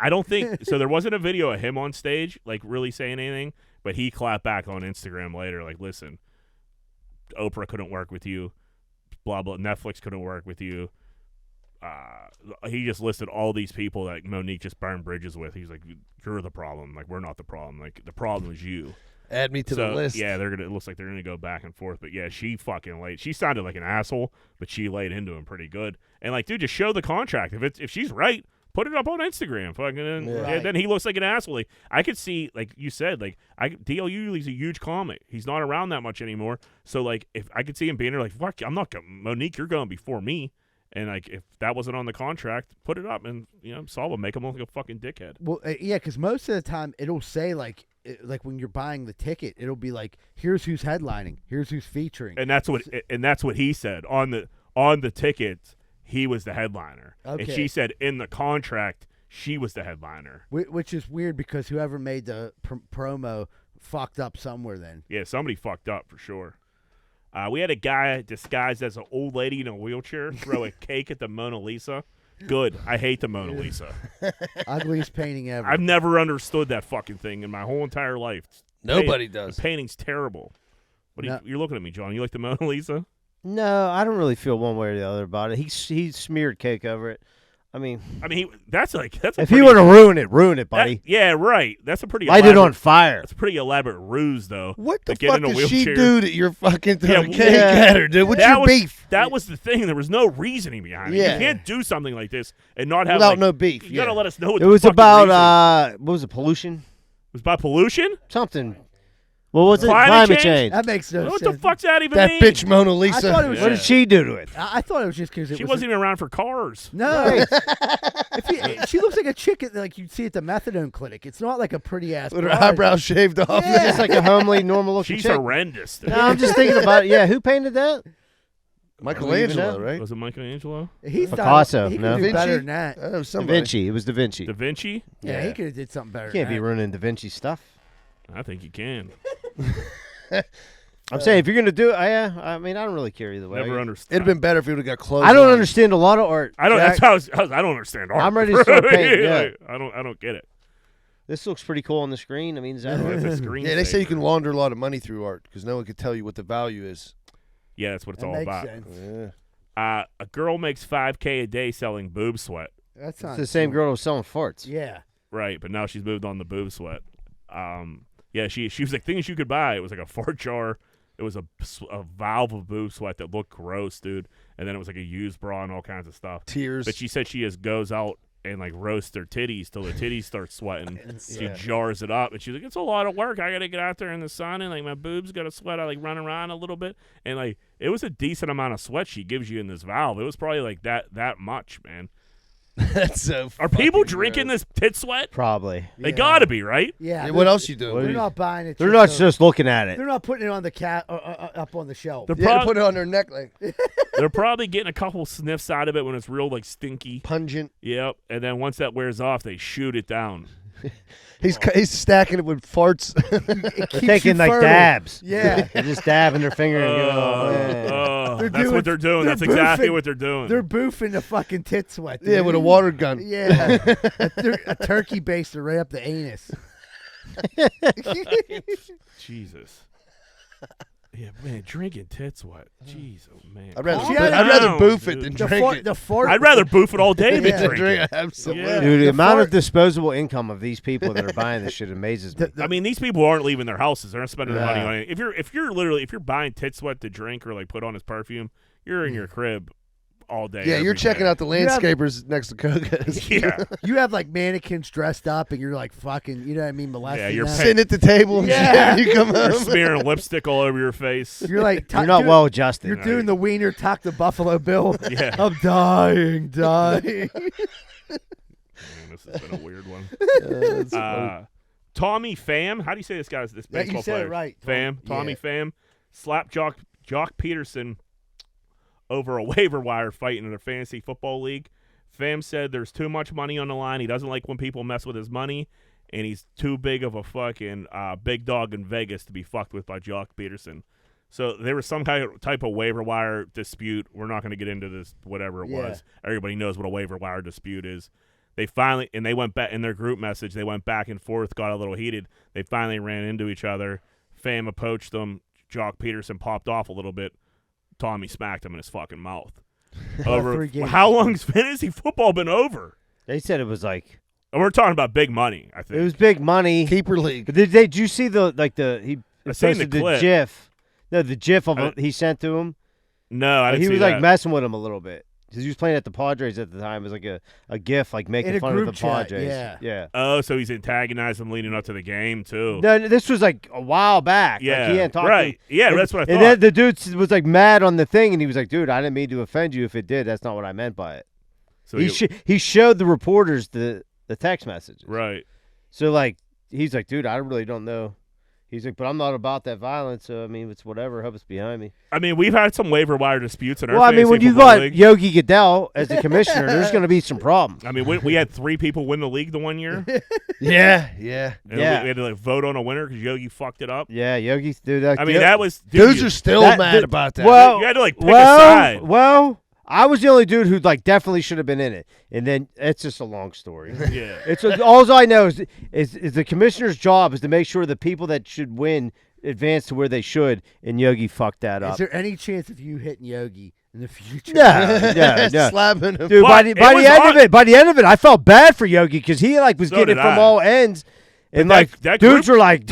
don't think – so there wasn't a video of him on stage, like, really saying anything, but he clapped back on Instagram later, like, listen, Oprah couldn't work with you. Blah, blah. Netflix couldn't work with you. He just listed all these people that Monique just burned bridges with. He's like, you're the problem. Like, we're not the problem. Like, the problem is you. Add me to the list. Yeah, it looks like they're going to go back and forth. But, yeah, she fucking laid. She sounded like an asshole, but she laid into him pretty good. And, like, dude, just show the contract. If she's right, put it up on Instagram. Fucking, then he looks like an asshole. Like, I could see, like you said, like, D.L. Hughley's a huge comic. He's not around that much anymore. So, like, if I could see him being there, like, fuck, I'm not going. Monique, you're going before me. And, like, if that wasn't on the contract, put it up and, solve him. Make him look like a fucking dickhead. Well, yeah, because most of the time it'll say, like when you're buying the ticket, it'll be like, here's who's headlining, here's who's featuring. And that's what he said. On the ticket, he was the headliner. Okay. And she said in the contract, she was the headliner. Which is weird because whoever made the promo fucked up somewhere then. Yeah, somebody fucked up for sure. We had a guy disguised as an old lady in a wheelchair throw a cake at the Mona Lisa. Good. I hate the Mona Lisa. Ugliest painting ever. I've never understood that fucking thing in my whole entire life. Nobody does. The painting's terrible. You're looking at me, John. You like the Mona Lisa? No, I don't really feel one way or the other about it. He smeared cake over it. I mean, that's if he were to ruin it, buddy. Yeah, right. That's a pretty light it on fire. That's a pretty elaborate ruse, though. What the fuck does she do that you're fucking throwing cake at her, dude? What's your beef? That was the thing. There was no reasoning behind it. Yeah. You can't do something like this and not have without no beef. You gotta let us know. It was about what was it? Pollution. It was about pollution. Something. What was it? Climate change? That makes no sense. What the fuck's that even mean? That bitch Mona Lisa. What did she do to it? I thought it was just because she wasn't even around for cars. No. She looks like a chick like you'd see at the methadone clinic. It's not like a pretty ass. With her eyebrows shaved off. Yeah. Just like a homely, normal looking She's chick. horrendous. No, I'm just thinking about it. Yeah, who painted that? Michelangelo, right? Was it Michelangelo? Picasso. He no, could do better than that. Da Vinci. It was Da Vinci. Da Vinci? Yeah, he could have did something better. You can't be ruining Da Vinci stuff. I think you can. I'm saying if you're gonna do it, I mean, I don't really care either way. Never understood. It'd have been better if he would have got close. I don't understand a lot of art. I don't. Jack. That's how I don't understand art. I'm ready to start painting. Yeah. I don't get it. This looks pretty cool on the screen. I mean, is that It's a screen Yeah, they say you saver. can launder a lot of money through art because no one could tell you what the value is. Yeah, that's what it's That all makes about. sense. Yeah. A girl makes $5,000 a day selling boob sweat. That's it's not the same girl who was selling farts. Yeah. Right, but now she's moved on to boob sweat. Yeah, she was like things you could buy. It was like a fart jar. It was a valve of boob sweat that looked gross, dude. And then it was like a used bra and all kinds of stuff. Tears. But she said she just goes out and like roasts their titties till the titties start sweating. She jars it up, and she's like, "It's a lot of work. I got to get out there in the sun, and like my boobs got to sweat. I like run around a little bit, and like it was a decent amount of sweat she gives you in this valve. It was probably like that much, man." That's so. Are people fucking drinking gross. this tit sweat? Probably. They gotta be, right? Yeah. Yeah, what else you doing? They're not buying it. They're not just looking at it. They're not putting it on the up on the shelf. They're Yeah, put it on their neck like They're probably getting a couple sniffs out of it when it's real like stinky. pungent. Yep. And then once that wears off, they shoot it down. He's stacking it with farts. They're taking like fertile. dabs. Yeah. They're just dabbing their finger. And That's what they're doing. That's exactly what they're doing. They're boofing the fucking tit sweat. Yeah, dude. with a water gun. Yeah. a turkey baster right up the anus. Jesus. Yeah, man, drinking tits wet. Jeez, oh man. I'd rather, Calm I'd rather down, boof it dude. than The drink fart, it. the fart. I'd rather boof it all day Yeah. than drink it. Absolutely. Yeah. dude, the The amount of fart- disposable income of these people that are buying this shit amazes me. I mean, these people aren't leaving their houses. They're not spending their money Yeah. on it. If you're buying tit sweat to drink or like put on as perfume, you're in your crib all day. Yeah, you're every checking day. out the landscapers next to Koga's. Yeah. You have like mannequins dressed up, and you're like fucking, you know what I mean, molesting you're them. Sitting at the table. Yeah. You come You're home. smearing lipstick all over your face. You're like, You're not well adjusted. You're doing the wiener tuck the Buffalo Bill. Yeah. I'm dying. Man, this has been a weird one. Tommy Pham, how do you say this guy's this Yeah, you baseball said it player? right. Tommy Yeah. Pham slapped Jock Peterson over a waiver wire fight in a fantasy football league. Pham said there's too much money on the line. He doesn't like when people mess with his money, and he's too big of a fucking big dog in Vegas to be fucked with by Jock Peterson. So there was some type of waiver wire dispute. We're not going to get into this, whatever it was. Everybody knows what a waiver wire dispute is. They went back in their group message. They went back and forth, got a little heated. They finally ran into each other. Pham approached them. Jock Peterson popped off a little bit. Tommy smacked him in his fucking mouth. Over 3 games. how long's fantasy football been over? They said it was like And we're talking about big money. I think it was big money. Keeper league. But did you see he I seen posted the clip. GIF? No, the GIF of I- it he sent to him. No, I didn't He see was that. like messing with him a little bit because he was playing at the Padres at the time. It was like a GIF like making In a fun of the group chat, Padres. yeah. Oh, so he's antagonizing him leading up to the game too. No, this was like a while back. Yeah, like he hadn't talked to right. him. Yeah, and, that's what I thought. And then the dude was like mad on the thing, and he was like, "Dude, I didn't mean to offend you. If it did, that's not what I meant by it." So He showed the reporters the text messages. right. So like he's like, "Dude, I really don't know." He's like, "But I'm not about that violence. So I mean, it's whatever. Hope it's behind me." I mean, we've had some waiver wire disputes in our Well, I mean, when fantasy you football got league. Yogi Goodell as the commissioner, there's going to be some problems. I mean, we had 3 people win the league the one year. Yeah. And Yeah. we had to like vote on a winner because Yogi fucked it up. Yeah, Yogi, dude. That, I mean, that was Dudes are still mad about that. you had to like pick a side. Well, I was the only dude who like definitely should have been in it, and then it's just a long story. Yeah. It's all I know is the commissioner's job is to make sure the people that should win advance to where they should, and Yogi fucked that Is up. there any chance of you hitting Yogi in the future? Yeah. Slapping him. Dude, But by it the was end on- of it, I felt bad for Yogi because he like was So getting it did from I. all ends, and But like that dudes group- were like.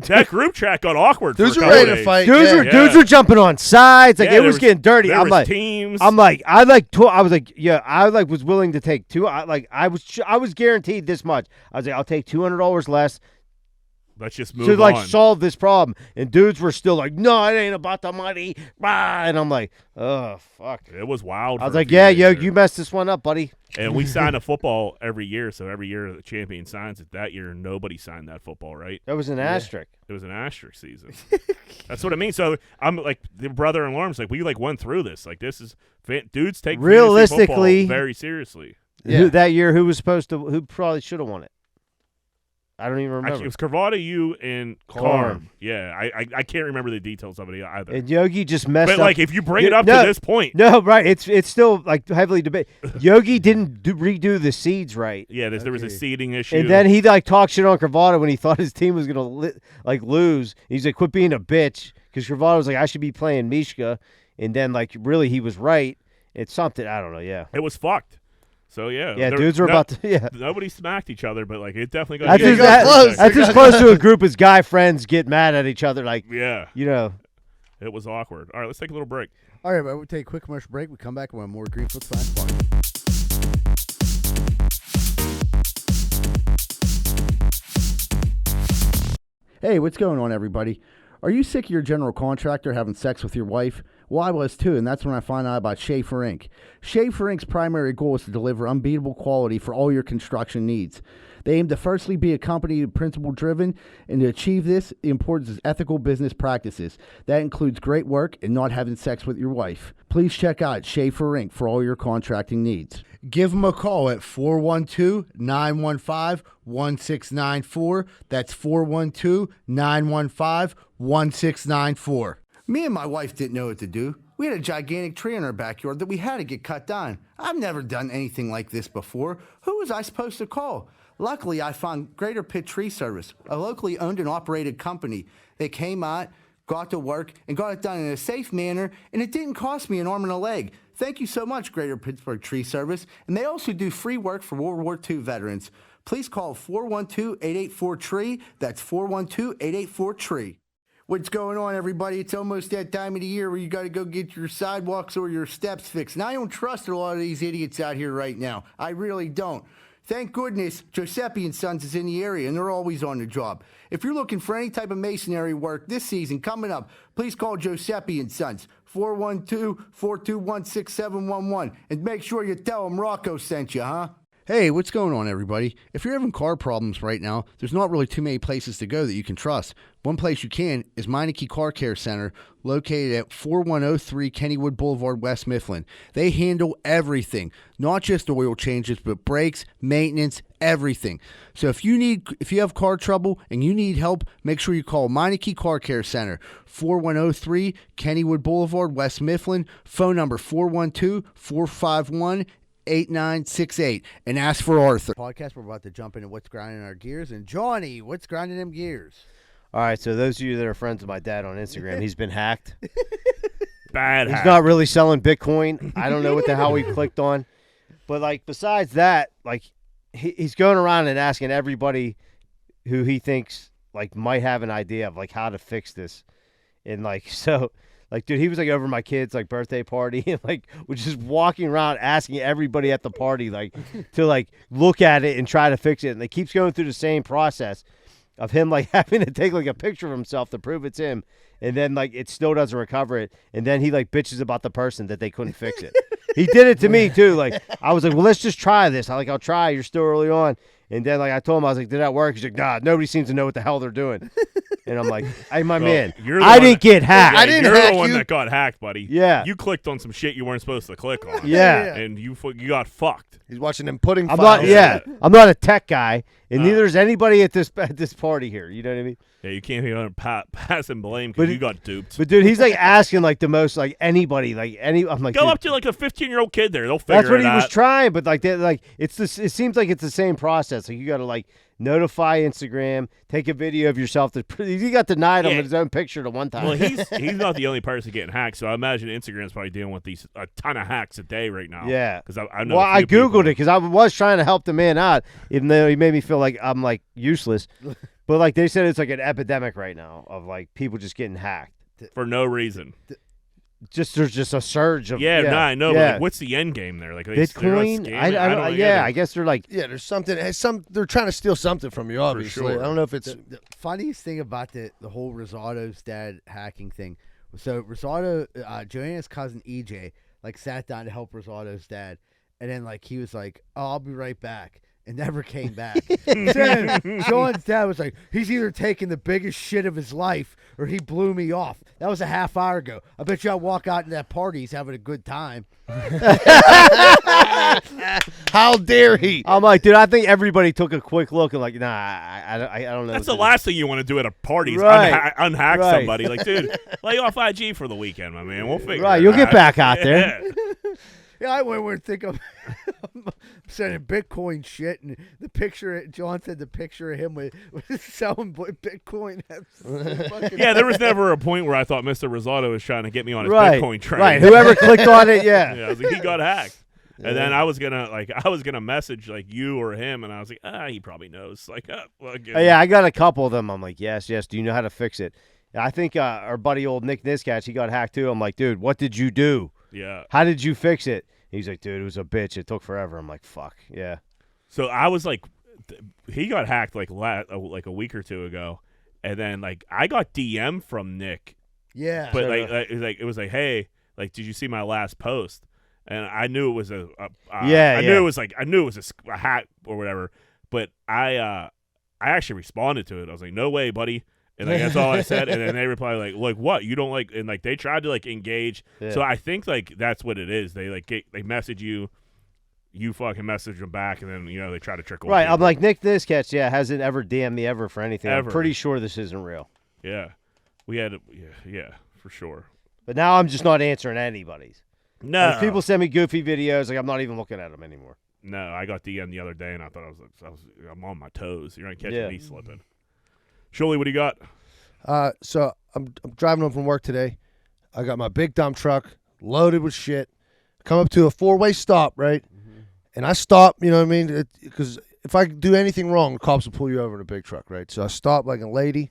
That group chat got awkward. Dudes for a were couple ready to days. fight. Dudes were jumping on sides, like Yeah, it there was getting dirty. There I'm was like, teams. I was willing to take I was guaranteed this much. I was like, I'll take $200 less Let's just move to like on. solve this problem. And dudes were still like, no, it ain't about the money. Rah. And I'm like, oh fuck. It was wild. I was for a like, few yeah, days yo, there. you messed this one up, buddy. And we sign a football every year, so every year the champion signs it. That year, nobody signed that football, right? That was an asterisk. It was an asterisk season. That's what I mean. So I'm like the brother-in-law. I'm like, we like went through this. Like this is dudes take fantasy Realistically- football very seriously. Who, that year, who probably should have won it? I don't even remember. Actually, it was Carvada, you, and Carm. Carm. Yeah, I can't remember the details of it either. And Yogi just messed But up. like, if you bring it up No, to this point, No, right. It's still like heavily debated. Yogi didn't redo the seeds right. yeah, there was a seeding issue. And then he like talked shit on Carvana when he thought his team was gonna lose. He's like, "Quit being a bitch," because Carvana was like, "I should be playing Mishka," and then like really he was right. It's something I don't know. Yeah, it was fucked. So yeah, dudes were about to. Yeah, nobody smacked each other, but like it definitely got. that's heated. that's as close to a group as guy friends get mad at each other. Like, Yeah, you know. it was awkward. All right, let's take a little break. All right, we'll take a quick commercial break. We come back and we'll have more Greenfield Flash Party. Hey, what's going on, everybody? Are you sick of your general contractor having sex with your wife? Well, I was too, and that's when I found out about Schaefer Inc. Schaefer Inc.'s primary goal is to deliver unbeatable quality for all your construction needs. They aim to firstly be a company principle-driven, and to achieve this, the importance is ethical business practices. That includes great work and not having sex with your wife. Please check out Schaefer Inc. for all your contracting needs. Give them a call at 412-915-1694. That's 412-915-1694. Me and my wife didn't know what to do. We had a gigantic tree in our backyard that we had to get cut down. I've never done anything like this before. Who was I supposed to call? Luckily, I found Greater Pitt Tree Service, a locally owned and operated company. They came out, got to work, and got it done in a safe manner, and it didn't cost me an arm and a leg. Thank you so much, Greater Pittsburgh Tree Service. And they also do free work for World War II veterans. Please call 412-884-TREE. That's 412-884-TREE. What's going on, everybody? It's almost that time of the year where you got to go get your sidewalks or your steps fixed. And I don't trust a lot of these idiots out here right now. I really don't. Thank goodness Giuseppe & Sons is in the area, and they're always on the job. If you're looking for any type of masonry work this season coming up, please call Giuseppe & Sons, 412-421-6711, and make sure you tell them Rocco sent you, huh? Hey, what's going on, everybody? If you're having car problems right now, there's not really too many places to go that you can trust. One place you can is Meineke Car Care Center, located at 4103 Kennywood Boulevard, West Mifflin. They handle everything, not just oil changes, but brakes, maintenance, everything. So if you have car trouble and you need help, make sure you call Meineke Car Care Center, 4103 Kennywood Boulevard, West Mifflin. Phone number 412-451-8968, and ask for Arthur. Podcast, we're about to jump into what's grinding our gears. And Johnny, what's grinding them gears? All right, so those of you that are friends with my dad on Instagram, he's been hacked. Bad He's hack. not really selling Bitcoin. I don't know what the hell he clicked on. But, like, besides that, like, he's going around and asking everybody who he thinks, like, might have an idea of, like, how to fix this. And, like, so... Like, dude, he was, like, over my kid's, like, birthday party and, like, was just walking around asking everybody at the party, like, to, like, look at it and try to fix it. And it keeps going through the same process of him, like, having to take, like, a picture of himself to prove it's him. And then, like, it still doesn't recover it. And then he, like, bitches about the person that they couldn't fix it. He did it to me, too. Like, I was like, well, let's just try this. I'll try. You're still early on. And then, like, I told him, I was like, did that work? He's like, nah, nobody seems to know what the hell they're doing. And I'm like, hey, my man, I didn't get hacked. Yeah, I didn't you're hack the one you. that got hacked, buddy. Yeah. You clicked on some shit you weren't supposed to click on. Yeah. And you got fucked. He's watching them pudding I'm files. not. Yeah, I'm not a tech guy, and neither is anybody at this party here. You know what I mean? Yeah, you can't even pass and blame because you got duped. But dude, he's like asking like the most like anybody like any. I'm like, Go dude, up to like a 15-year-old kid there. They'll figure that's what it he out. was trying, but like it's this. It seems like it's the same process. Like you got to like notify Instagram, take a video of yourself. He got denied on his own picture to one time. Well, he's not the only person getting hacked, so I imagine Instagram's probably dealing with a ton of hacks a day right now. Yeah, because I know. Well, I googled people. it because I was trying to help the man out, even though he made me feel like I'm like useless. But like they said, it's like an epidemic right now of like people just getting hacked for no reason. There's just a surge of I know. Yeah. But like, what's the end game there? Like Bitcoin? I guess they're like there's something. They're trying to steal something from you. Obviously, sure. I don't know if it's the funniest thing about the whole Rosado's dad hacking thing. So Rosado, Joanna's cousin EJ, like sat down to help Rosado's dad, and then like he was like, "Oh, I'll be right back." And never came back. Then Sean's dad was like, he's either taking the biggest shit of his life or he blew me off. That was a half hour ago. I bet you I'll walk out in that party. He's having a good time. how dare he? I'm like, dude, I think everybody took a quick look and like, nah, I don't know. That's the last thing you want to do at a party is Right. unhack Right. somebody. Like, dude, lay off IG for the weekend, my man. We'll figure Right, it you'll out. get back out there. Yeah, I went over and think of sending Bitcoin shit, and the picture, John said the picture of him with selling Bitcoin. Yeah, there was never a point where I thought Mr. Rosado was trying to get me on his Right, Bitcoin train. right. Whoever clicked on it, yeah. I was like, he got hacked. And then I was gonna message like you or him, and I was like, he probably knows. Like, Yeah, I got a couple of them. I'm like, yes. Do you know how to fix it? And I think our buddy old Nick Niskatch, he got hacked too. I'm like, dude, what did you do? Yeah. How did you fix it? He's like, dude, it was a bitch. It took forever. I'm like, fuck, yeah. So I was like, he got hacked like a week or two ago, and then like I got DM from Nick. Yeah. But it was like, hey, like, did you see my last post? And I knew it was I knew it was a hat or whatever. But I actually responded to it. I was like, no way, buddy. And like, that's all I said. And then they replied like what? You don't like? And like they tried to like engage. Yeah. So I think like that's what it is. They like they message you. You fucking message them back, and then they try to trickle. Right, I'm like Nick Niscatch. Yeah, hasn't ever DM'd me ever for anything. Ever. I'm pretty sure this isn't real. Yeah, we had yeah for sure. But now I'm just not answering anybody's. No, like, people send me goofy videos. Like I'm not even looking at them anymore. No, I got DM the other day, and I thought I'm on my toes. You're not catching me slipping. Shirley, what do you got? So I'm driving home from work today. I got my big dump truck loaded with shit. Come up to a 4-way stop, right? And I stop, you know what I mean? Because if I do anything wrong, the cops will pull you over in a big truck, right? So I stop like a lady.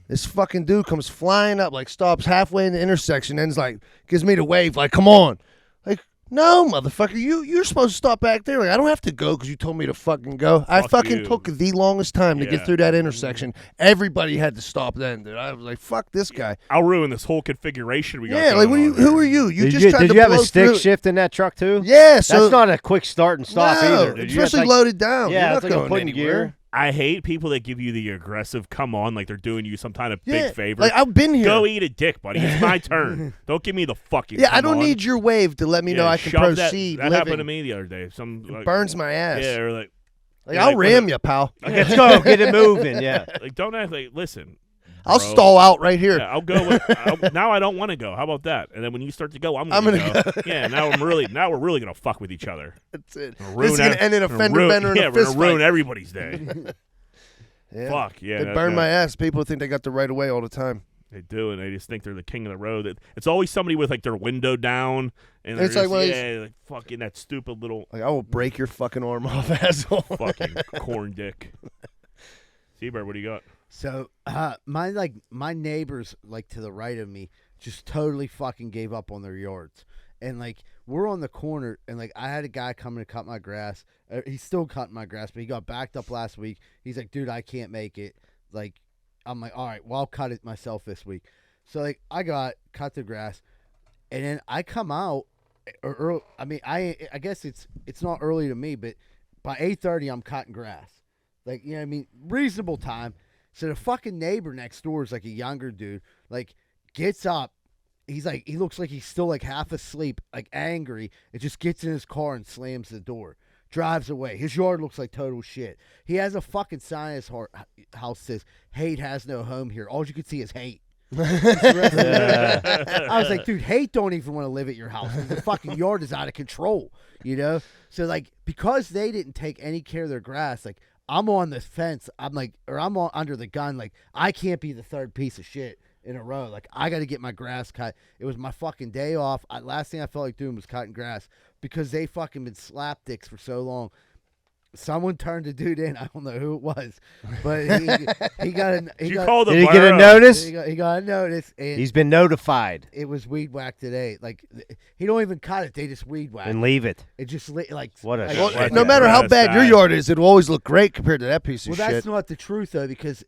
This fucking dude comes flying up, like stops halfway in the intersection, and is like, gives me the wave, like, come on. Like, no, motherfucker, you're supposed to stop back there. Like, I don't have to go because you told me to fucking go. I fucking took the longest time to get through that intersection. Everybody had to stop then, dude. I was like, fuck this guy. I'll ruin this whole configuration we got. Yeah, like, who are you? You just tried to Did you have a stick through. shift in that truck too? Yeah, so that's not a quick start and stop either. Did especially loaded down. Yeah, you're it's not like going putting anywhere. gear. I hate people that give you the aggressive come on like they're doing you some kind of big favor. Like, I've been here. Go eat a dick, buddy. It's my turn. Don't give me the fucking I don't need your wave to let me know I can proceed. That happened to me the other day. It burns my ass. Yeah, or like I'll ram you, pal. Let's go. Get it moving, yeah. Like, don't act like, listen. I'll stall out right here. Yeah, I'll go. Now I don't want to go. How about that? And then when you start to go, I'm gonna go. Yeah, now we're really gonna fuck with each other. That's it. This is gonna end in a fender bender and a fist we're gonna ruin fight. everybody's day. Yeah. Fuck yeah. They burn my ass. People think they got the right of way all the time. They do, and they just think they're the king of the road. It's always somebody with like their window down, and it's just, like like fucking that stupid little. Like, I will break your fucking arm off, asshole. Fucking corn dick. Seabird, what do you got? So my neighbors like to the right of me just totally fucking gave up on their yards. And like we're on the corner and like I had a guy coming to cut my grass. He's still cutting my grass, but he got backed up last week. He's like, dude, I can't make it. Like I'm like, all right, well I'll cut it myself this week. So like I cut the grass and then I come out early, I mean I guess it's not early to me, but by 8:30 I'm cutting grass. Like, you know what I mean? Reasonable time. So the fucking neighbor next door is like a younger dude, like gets up. He's like, he looks like he's still like half asleep, like angry. It just gets in his car and slams the door, drives away. His yard looks like total shit. He has a fucking sign in his house says, hate has no home here. All you can see is hate. I was like, dude, hate don't even want to live at your house. The fucking yard is out of control, you know? So like, because they didn't take any care of their grass, like, I'm on the fence. I'm like, or I'm under the gun. Like, I can't be the third piece of shit in a row. Like, I got to get my grass cut. It was my fucking day off. Last thing I felt like doing was cutting grass because they fucking been slap dicks for so long. Someone turned the dude in. I don't know who it was, but he got a. Did he get a notice? He got a notice. And he's been notified. It was weed whack today. Like he don't even cut it. They just weed whack and leave it. It just like what a. Well, no matter how bad your yard is, it'll always look great compared to that piece of shit. Well, that's not the truth though, because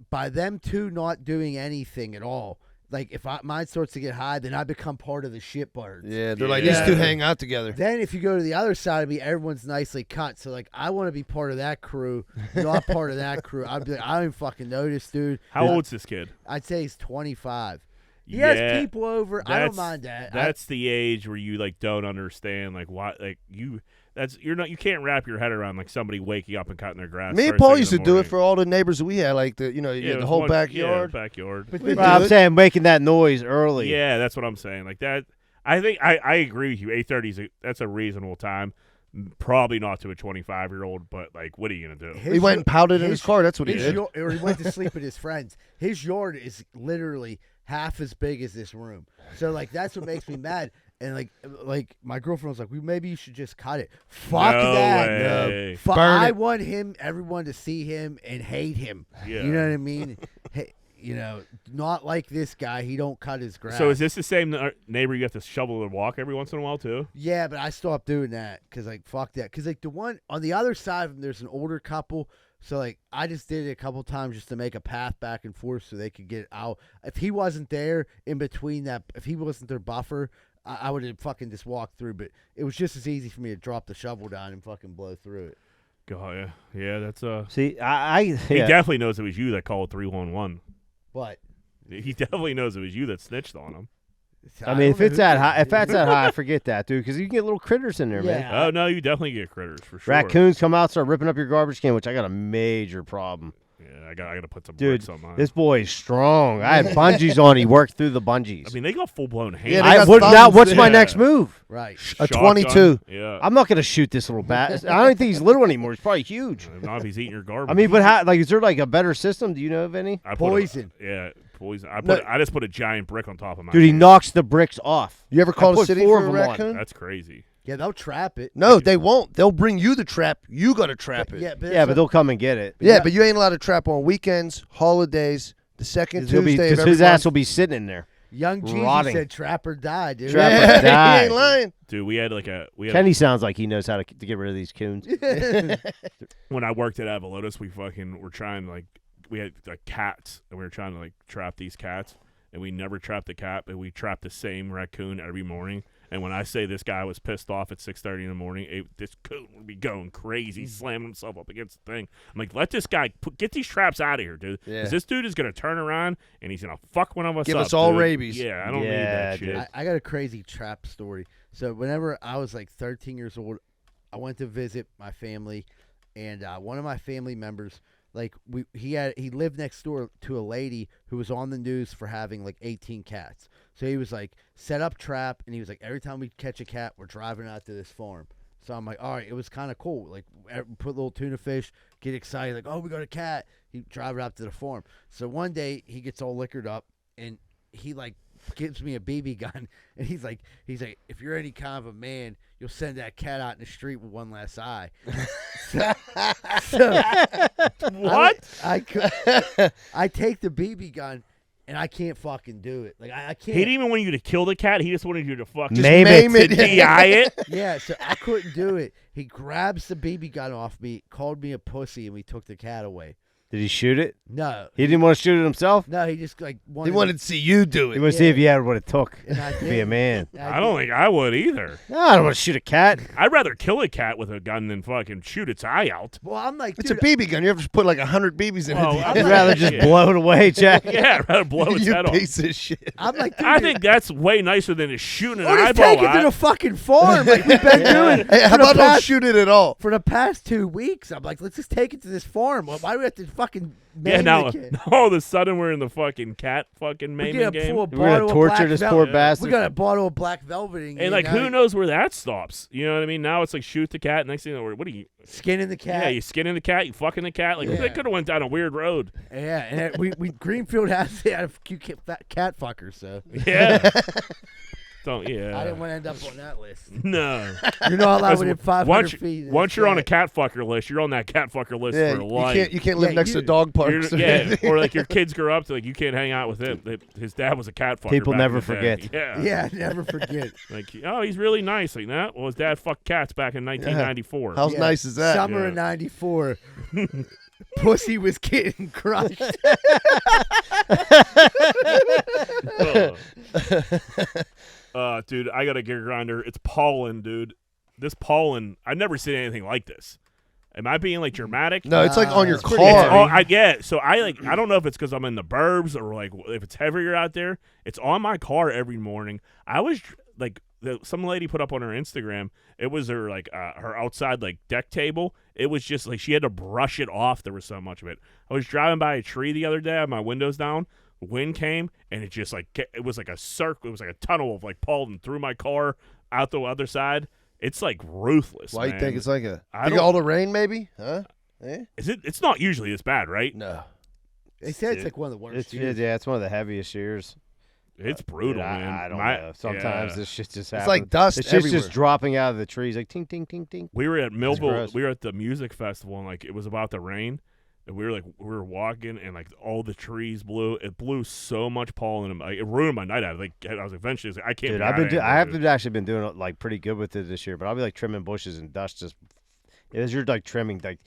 by them two not doing anything at all. Like, if mine starts to get high, then I become part of the shitbirds. Yeah, they're like, these two hang out together. Then if you go to the other side of me, everyone's nicely cut. So, like, I want to be part of that crew, not part of that crew. I'd be like, I don't even fucking know this dude. How old's this kid? I'd say he's 25. He has people over. I don't mind that. That's the age where you, like, don't understand, like, why, like, you can't wrap your head around like somebody waking up and cutting their grass. Me and Paul used to do it for all the neighbors that we had, like the the whole backyard. Yeah, backyard. But I'm saying making that noise early. Yeah, that's what I'm saying. Like that, I think I agree with you. 8:30 that's a reasonable time. Probably not to a 25-year-old, but like, what are you gonna do? He went and pouted in his car. That's what he did. Or he went to sleep with his friends. His yard is literally half as big as this room. So like, that's what makes me mad. And like my girlfriend was like, well, maybe you should just cut it. Fuck no that. Way. No. I want everyone to see him and hate him. Yeah. You know what I mean? Hey, not like this guy. He don't cut his grass. So is this the same neighbor you have to shovel and walk every once in a while too? Yeah, but I stopped doing that because like fuck that. Because like the one on the other side of him, there's an older couple. So like I just did it a couple times just to make a path back and forth so they could get out. If he wasn't there in between that, if he wasn't their buffer, I would have fucking just walked through. But it was just as easy for me to drop the shovel down and fucking blow through it. God, yeah, that's See, He definitely knows it was you that called 311. What? He definitely knows it was you that snitched on him. I mean, if that's that high, forget that, dude, because you can get little critters in there, man. Oh no, you definitely get critters for sure. Raccoons come out, start ripping up your garbage can, which I got a major problem. Yeah, I got to put some Dude, bricks on mine. this boy's strong. I had bungees on. He worked through the bungees. I mean, they got full blown hands. Yeah, what's my next move? Right. A 22. Yeah. I'm not gonna shoot this little bat. I don't think he's little anymore. He's probably huge. Not if he's eating your garbage. I mean, but how? Like, is there like a better system? Do you know of any? Poison. Poison. I just put a giant brick on top of my. Dude, he knocks the bricks off. You ever called a city four for a of them on. raccoon? That's crazy. Yeah, they'll trap it. No, they won't. They'll bring you the trap. You got to trap it. Yeah, but they'll come and get it. Yeah, but you ain't allowed to trap on weekends, holidays, the second Tuesday of every his ass month. will be sitting in there. Young Jeezy rotting. said Trapper died, dude. Trapper died. He ain't lying. Dude, we had Kenny sounds like he knows how to get rid of these coons. When I worked at Avalotus, we fucking were trying we had like cats, and we were trying to like trap these cats, and we never trapped the cat, but we trapped the same raccoon every morning. And when I say this guy was pissed off at 6:30 in the morning, this coon would be going crazy, slamming himself up against the thing. I'm like, let this guy get these traps out of here, dude. Because this dude is gonna turn around and he's gonna fuck one of us Give up. us all dude. rabies. Yeah, I don't need that shit. I got a crazy trap story. So whenever I was like 13 years old, I went to visit my family, and one of my family members, like he lived next door to a lady who was on the news for having like 18 cats. So he was like, set up trap, and he was like, every time we catch a cat, we're driving out to this farm. So I'm like, all right, it was kind of cool. Like, put little tuna fish, get excited, like, oh, we got a cat. He drive it out to the farm. So one day he gets all liquored up, and he like gives me a BB gun, and he's like, if you're any kind of a man, you'll send that cat out in the street with one less eye. so what? I take the BB gun. And I can't fucking do it. Like I can't. He didn't even want you to kill the cat. He just wanted you to fucking maim it. To DI it. Yeah, so I couldn't do it. He grabs the BB gun off me, called me a pussy, and we took the cat away. Did he shoot it? No. He didn't want to shoot it himself? No, he just like wanted. He wanted to see you do it. He wanted to see if you had what it took And I to did. be a man. I don't think I would either. No, I don't want to shoot a cat. I'd rather kill a cat with a gun than fucking shoot its eye out. Well, I'm like, It's a dude, BB gun. You have to put like 100 BBs in Oh, it. I'm I'd rather just blow it away, Jack. Yeah, I'd rather blow its You head off. piece of shit. I'm like, dude, I think that's way nicer than just shooting an or just eyeball take it to out. the fucking farm, like we've been doing. Hey, how for the about don't past- shoot it at all? For the past 2 weeks, I'm like, let's just take it to this farm. Why do we have to fucking Yeah, maim now the kid? all of a sudden we're in the fucking cat fucking We maiming get a game. full We're gonna bottle of torture black this velvet. poor bastard. We got a bottle of black velveting. And like, who knows where that stops? You know what I mean? Now it's like shoot the cat. Next thing you know, what are you? Skinning the cat. Yeah, you skinning the cat. You fucking the cat. Like Yeah. they could have went down a weird road. Yeah, and we Greenfield has a cute cat fucker, so Yeah. Don't. Yeah. I didn't want to end up on that list. No. You're not allowed within 500 once, feet. once you're on a cat fucker list, you're on that cat fucker list Yeah, for you life. can't live Yeah, next to dog parks. Yeah, or like your kids grow up to like you can't hang out with him. His dad was a cat fucker. People back never in the day. forget. Yeah. Yeah, never forget. Like, oh, he's really nice. Like that. Well, his dad fucked cats back in 1994. How Yeah. nice is that? Summer of '94. Pussy was getting crushed. Dude, I got a gear grinder. It's pollen, dude. This pollen, I've never seen anything like this. Am I being like dramatic? No, it's like on your It's pretty car. heavy. So I don't know if it's because I'm in the burbs or like if it's heavier out there. It's on my car every morning. I was like, some lady put up on her Instagram. It was her like her outside like deck table. It was just like she had to brush it off. There was so much of it. I was driving by a tree the other day. I had my windows down. Wind came and it just like it was like a circle. It was like a tunnel of like pollen through my car out the other side. It's like ruthless. Why man. you think it's like a? I Think don't- all the rain, maybe? Huh? Eh? Is it? It's not usually this bad, right? No. They said it's like one of the worst. years. It's one of the heaviest years. It's brutal, Dude, man. I don't know. Sometimes this shit just happens. It's like dust It's everywhere. just dropping out of the trees, like ting, ting, ting, ting. We were at Millville. gross. We were at the music festival, and like it was about the rain. And we were walking, and like all the trees blew. It blew so much pollen, and like, it ruined my night out. Like I was eventually, like, I can't. Dude, be I've out been. anymore, I have dude. actually been doing it like pretty good with it this year. But I'll be like trimming bushes and dust just. As you're like trimming, like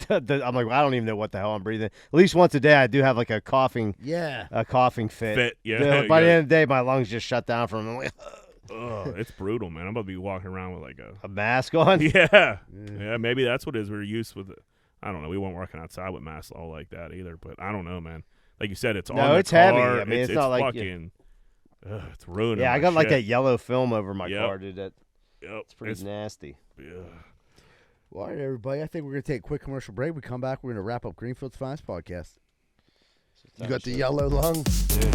I'm like, well, I don't even know what the hell I'm breathing. At least once a day, I do have like a coughing Yeah. fit. Fit, yeah. By the yeah. end of the day, my lungs just shut down from. I'm like, It's brutal, man. I'm about to be walking around with like a mask on. Yeah. Maybe that's what it is. We're used with it. I don't know. We weren't working outside with masks all like that either. But I don't know, man. Like you said, it's on the it's car. heavy. I mean, it's not like fucking. It's ruining. Yeah, I got my like shit. that yellow film over my car, dude. It's pretty It's nasty. Yeah. Well, all right, everybody. I think we're going to take a quick commercial break. We come back. We're going to wrap up Greenfield's Finest podcast. You got the yellow lung? Dude,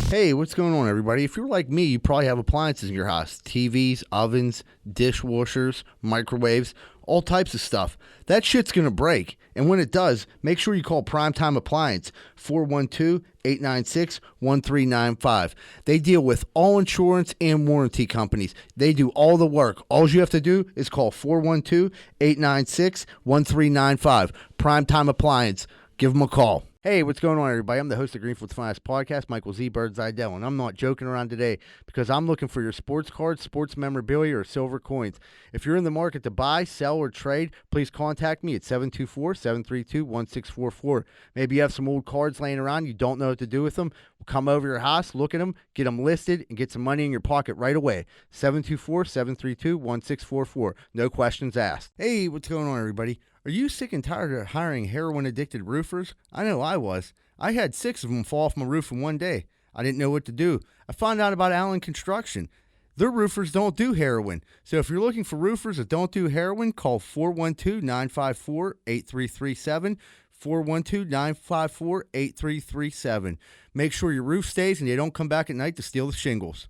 Hey, what's going on, everybody? If you're like me, you probably have appliances in your house. TVs, ovens, dishwashers, microwaves, all types of stuff. That shit's going to break. And when it does, make sure you call Primetime Appliance, 412-896-1395. They deal with all insurance and warranty companies. They do all the work. All you have to do is call 412-896-1395. Primetime Appliance. Give them a call. Hey, what's going on, everybody? I'm the host of Greenfield's Finest Podcast, Michael Z. Birdseye-Dell, and I'm not joking around today because I'm looking for your sports cards, sports memorabilia, or silver coins. If you're in the market to buy, sell, or trade, please contact me at 724-732-1644. Maybe you have some old cards laying around, you don't know what to do with them. We'll come over your house, look at them, get them listed, and get some money in your pocket right away. 724-732-1644. No questions asked. Hey, what's going on, everybody? Are you sick and tired of hiring heroin-addicted roofers? I know I was. I had 6 of them fall off my roof in one day. I didn't know what to do. I found out about Allen Construction. Their roofers don't do heroin. So if you're looking for roofers that don't do heroin, call 412-954-8337, 412-954-8337. Make sure your roof stays and they don't come back at night to steal the shingles.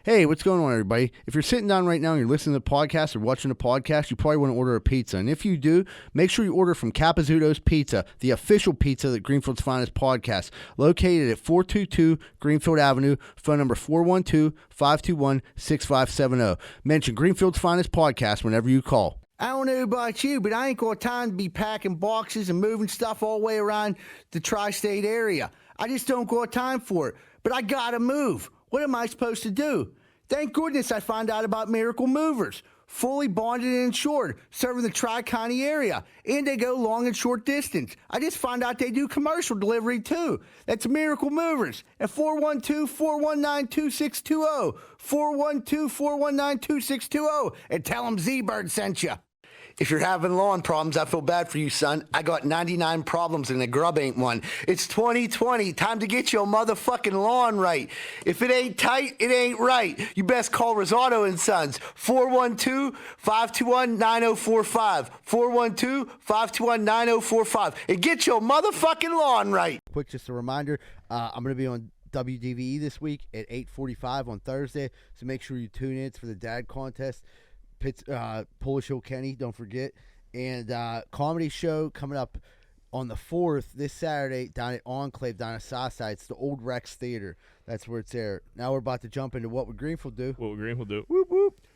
Hey, what's going on, everybody? If you're sitting down right now and you're listening to the podcast or watching the podcast, you probably want to order a pizza. And if you do, make sure you order from Capizzuto's Pizza, the official pizza of the Greenfield's Finest Podcast, located at 422 Greenfield Avenue, phone number 412-521-6570. Mention Greenfield's Finest Podcast whenever you call. I don't know about you, but I ain't got time to be packing boxes and moving stuff all the way around the tri-state area. I just don't got time for it. But I gotta move. What am I supposed to do? Thank goodness I found out about Miracle Movers. Fully bonded and insured, serving the Tri-County area. And they go long and short distance. I just found out they do commercial delivery too. That's Miracle Movers at 412-419-2620. 412-419-2620. And tell them Z-Bird sent you. If you're having lawn problems, I feel bad for you, son. I got 99 problems and the grub ain't one. It's 2020. Time to get your motherfucking lawn right. If it ain't tight, it ain't right. You best call Rosado and Sons. 412-521-9045. 412-521-9045. And get your motherfucking lawn right. Quick, just a reminder, I'm going to be on WDVE this week at 8:45 on Thursday. So make sure you tune in. It's for the dad contest. Polish Hill Kenny, don't forget. And comedy show coming up on the 4th this Saturday down at Enclave, down at Southside. It's the old Rex Theater. That's where it's there. Now we're about to jump into What Would Greenfield Do? What would Greenfield do? Whoop, whoop.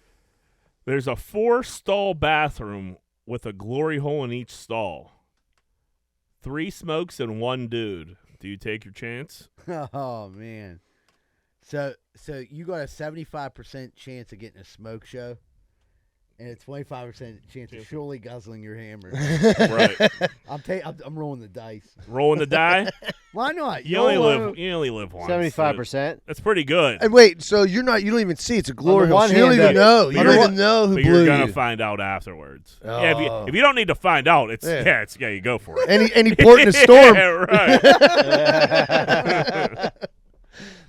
There's a 4-stall bathroom with a glory hole in each stall. 3 smokes and 1 dude. Do you take your chance? Oh, man. So you got a 75% chance of getting a smoke show. And a 25% chance of surely guzzling your hammer. Right. I'm rolling the dice. Rolling the die? Why not? You only live once. 75%. That's pretty good. And wait, so you don't even see it's a glory hole. one So you don't hand, even know. You but don't you're- even know who But blew you're gonna you. find out afterwards. Oh. Yeah, if you don't need to find out, it's Yeah. you go for it. Any port in a storm. Yeah, right.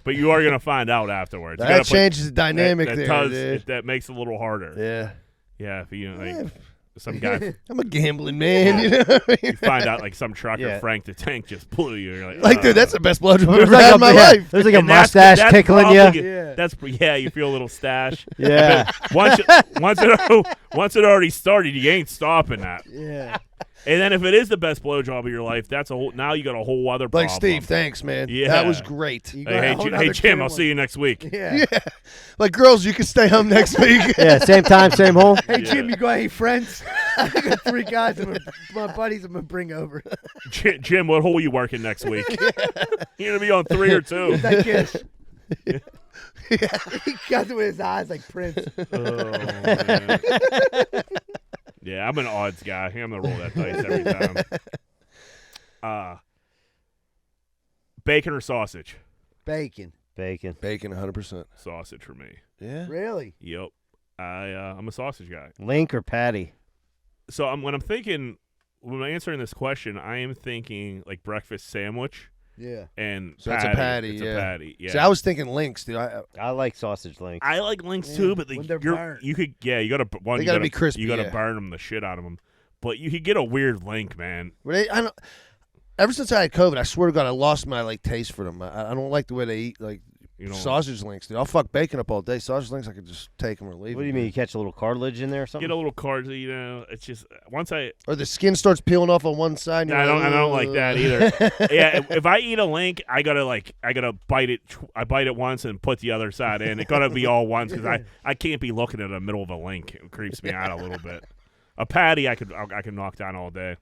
But you are gonna find out afterwards. You That gotta put- changes the dynamic that there, does, dude. that makes it a little harder. Yeah. Yeah, if you some guy I'm a gambling man. You know what I mean? you find out like some trucker Yeah. Frank the Tank just blew you. You're like, Like, dude, that's the best blowjob I've There's ever like had a- in my yeah, life. There's like a And that's mustache tickling you. probably- Yeah. You feel a little stash. Yeah. once it already started, you ain't stopping that. Yeah. And then if it is the best blowjob of your life, now you got a whole other problem. Like, Steve, thanks, man. Yeah. That was great. You got Hey, a whole hey, nother Jim, can I'll of- see you next week. Yeah. Yeah. Like, girls, you can stay home next week. Yeah, same time, same hole. Hey, Jim, you got any friends? I got 3 guys, my buddies I'm going to bring over. Jim, what hole you working next week? You're going to be on 3 or 2. That kiss. He got it with his eyes like Prince. Oh, man. Yeah, I'm an odds guy. I'm going to roll that dice every time. bacon or sausage? Bacon. Bacon. Bacon, 100%. Sausage for me. Yeah. Really? Yep. I'm a sausage guy. Link or patty? So when I'm answering this question, I am thinking like breakfast sandwich. Yeah. And So it's a patty. It's yeah. a patty. Yeah. See, I was thinking links, dude. I like sausage links. I like links Yeah, too, but when they're burnt. you gotta They gotta be crispy, You gotta yeah. burn them the shit out of them. But you could get a weird link, man. Ever since I had COVID, I swear to God, I lost my taste for them. I don't like the way they eat sausage links, dude. I'll fuck bacon up all day. Sausage links, I could just take them or leave. What do you mean? You catch a little cartilage in there or something? Get a little card, it's just or the skin starts peeling off on one side. And I don't like that either. Yeah, if I eat a link, I gotta bite it. I bite it once and put the other side in. It gotta be all once because I can't be looking at the middle of a link. It creeps me out a little bit. A patty I can knock down all day.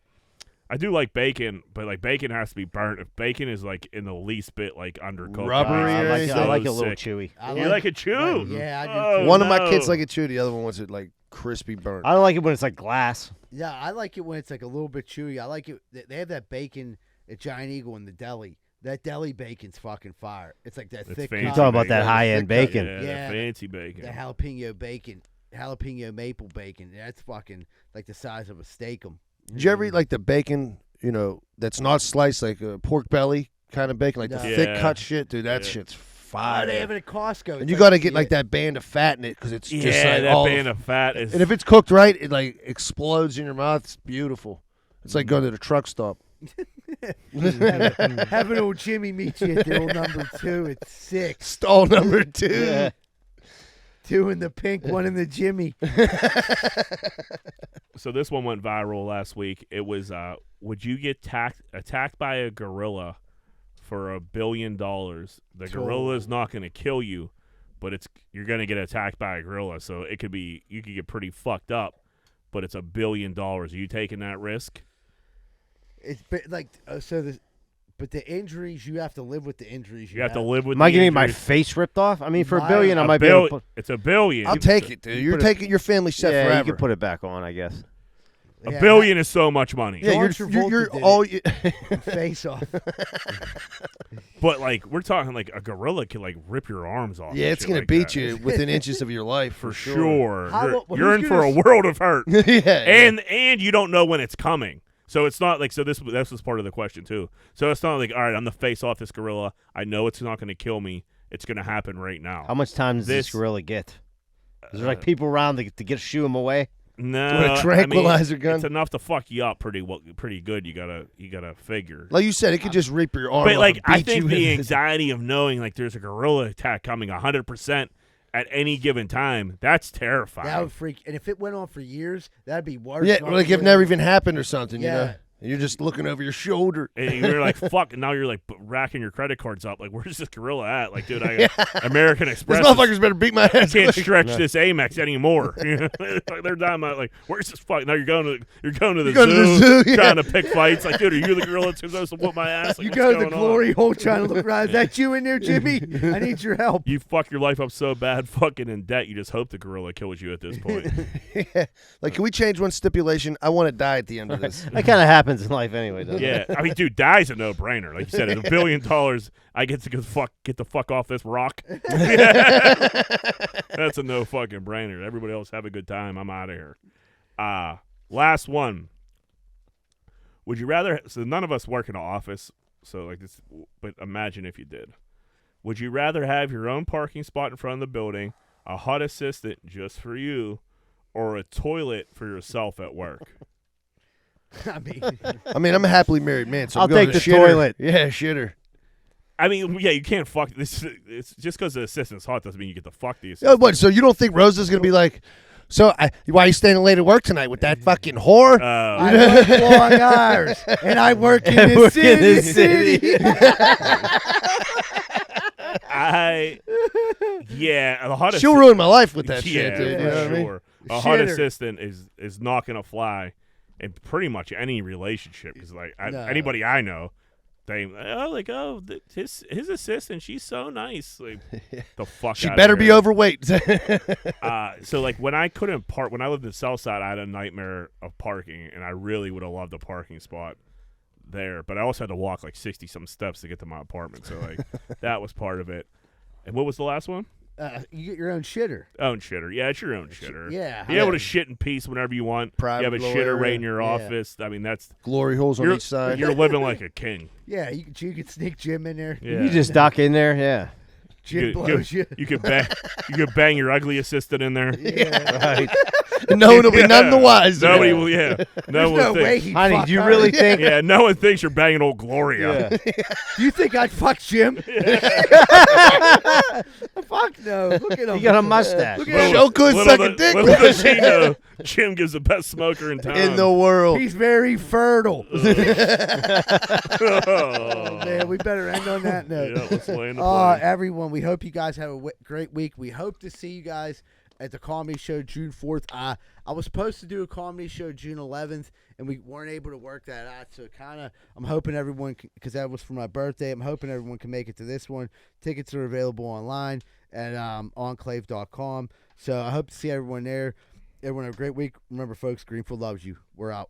I do like bacon, but bacon has to be burnt. If bacon is in the least bit undercooked, Rubbery I or like anything? it a little sick. chewy. You like it chew? Yeah, I do Oh, too. One of my no. kids like it chew. The other one wants it crispy burnt. I don't like it when it's like glass. Yeah, I like it when it's a little bit chewy. I like it. They have that bacon at Giant Eagle in the deli. That deli bacon's fucking fire. It's like that It's thick. fancy You're cut, talking about that bacon. high-end thick cut. bacon. Yeah, Yeah, the fancy bacon. The jalapeno bacon, jalapeno maple bacon. That's fucking like the size of a steakum. Did you ever eat the bacon? That's not sliced, like a pork belly kind of bacon, the No. thick Yeah. cut shit, dude. That Yeah. shit's Oh, fire. they have it at Costco. and It's you got to get yeah. that band of fat in it because it's Yeah, just that all band of fat is. And if it's cooked right, it explodes in your mouth. It's beautiful. It's like going to the truck stop. Have an old Jimmy meet you at the old number 2 at 6. Stall number 2. Yeah. 2 in the pink, 1 in the Jimmy. So this one went viral last week. It was, would you get attacked by a gorilla for $1 billion? The gorilla is not going to kill you, but you're going to get attacked by a gorilla. So you could get pretty fucked up, but it's $1 billion. Are you taking that risk? It's but the injuries, you have to live with the injuries. You have to live with. Am I the getting my injuries. face ripped off? I mean, for My- $1 billion, I might be able to put. It's $1 billion. I'll take it, dude. You're taking your family set Yeah, forever. you can put it back on, I guess. $1 billion is so much money. yeah, John you're Travolta did all. face off. But we're talking a gorilla could rip your arms off. Yeah, and it's shit gonna like beat that. you within inches of your life for sure. How lo- You're who's in for a gonna world of hurt. yeah. And you don't know when it's coming. So it's not this was part of the question too. So it's not all right, I'm the face off this gorilla. I know it's not going to kill me. It's going to happen right now. How much time does this gorilla get? Is there people around to shoo him away? No, With a tranquilizer gun? It's enough to fuck you up pretty good. You gotta figure. Like you said, it could just rip your arm. But off and I beat think you the in. anxiety of knowing there's a gorilla attack coming 100% at any given time, that's terrifying. That would freak. And if it went on for years, that'd be worse. Yeah, Not like it really- never even happened or something. Yeah. And you're just looking over your shoulder. And you're like, fuck, and now you're racking your credit cards up. Where's this gorilla at? Dude, I American Express. This motherfucker's better beat my ass. Can't quick. stretch this Amex anymore. They're dying about where's this fuck? Now you're going to the You're zoo, going to the zoo, yeah. trying to pick fights. Dude, are you the gorilla that's supposed to whoop my ass? You What's go to the going on? glory hole trying to look around. Is that you in there, Jimmy? I need your help. You fuck your life up so bad, fucking in debt. You just hope the gorilla kills you at this point. Yeah. Can we change one stipulation? I want to die at the end of this. That kind of happens in life anyway, doesn't it? Yeah, I mean, dude, die's a no-brainer. Like you said, at $1 billion, I get to get the fuck off this rock. That's a no fucking brainer. Everybody else have a good time. I'm out of here. Last one. Would you rather? So none of us work in an office. So this, but imagine if you did. Would you rather have your own parking spot in front of the building, a hot assistant just for you, or a toilet for yourself at work? I mean, I'm a happily married man, so I'll I'm going take to the shitter. toilet. Yeah, shitter. I mean, yeah, you can't fuck this. It's just because the assistant's hot doesn't mean you get to fuck the Oh, assistant. what? So you don't think Rosa's going to be like, why are you staying late at work tonight with that fucking whore? I work long hours, and I work in the city. The hot She'll ruin my life with that shit, dude. for You know what I mean? sure. A hot Shitter. assistant is not gonna fly in pretty much any relationship because No. anybody I know, his assistant, she's so nice. The fuck. She outta better be here. overweight. So when I couldn't park, when I lived in Southside, I had a nightmare of parking, and I really would have loved a parking spot. there, but I also had to walk like 60 some steps to get to my apartment. So like that was part of it. And what was the last one? You get your own shitter. Own shitter. Yeah, it's your own shitter. Yeah. Be able to shit in peace whenever you want. Private you have a little shitter area. right in your office. I mean, that's Glory holes on you're, each side. you're living like a king. Yeah, you could sneak Jim in there. Yeah. You just duck in there, yeah. Jim blows you. You could bang your ugly assistant in there. Yeah. Right. No one will be none the wiser. Nobody will. Yeah. No one No way thinks. he'd Honey, fuck do you her. really think? Yeah. No one thinks you're banging old Gloria. Yeah. You think I'd fuck Jim? Fuck no. Look at him. You got a mustache. Look at him. Show good sucking dick. Little does he know, Jim gives the best smoker in town. In the world. He's very fertile. Oh, Man, we better end on that note. Yeah, let's land the plane. Everyone, we hope you guys have a great week. We hope to see you guys at the comedy show June 4th. I was supposed to do a comedy show June 11th, and we weren't able to work that out. So I'm hoping everyone, because that was for my birthday, I'm hoping everyone can make it to this one. Tickets are available online at enclave.com. So I hope to see everyone there. Everyone have a great week. Remember, folks, Greenfield loves you. We're out.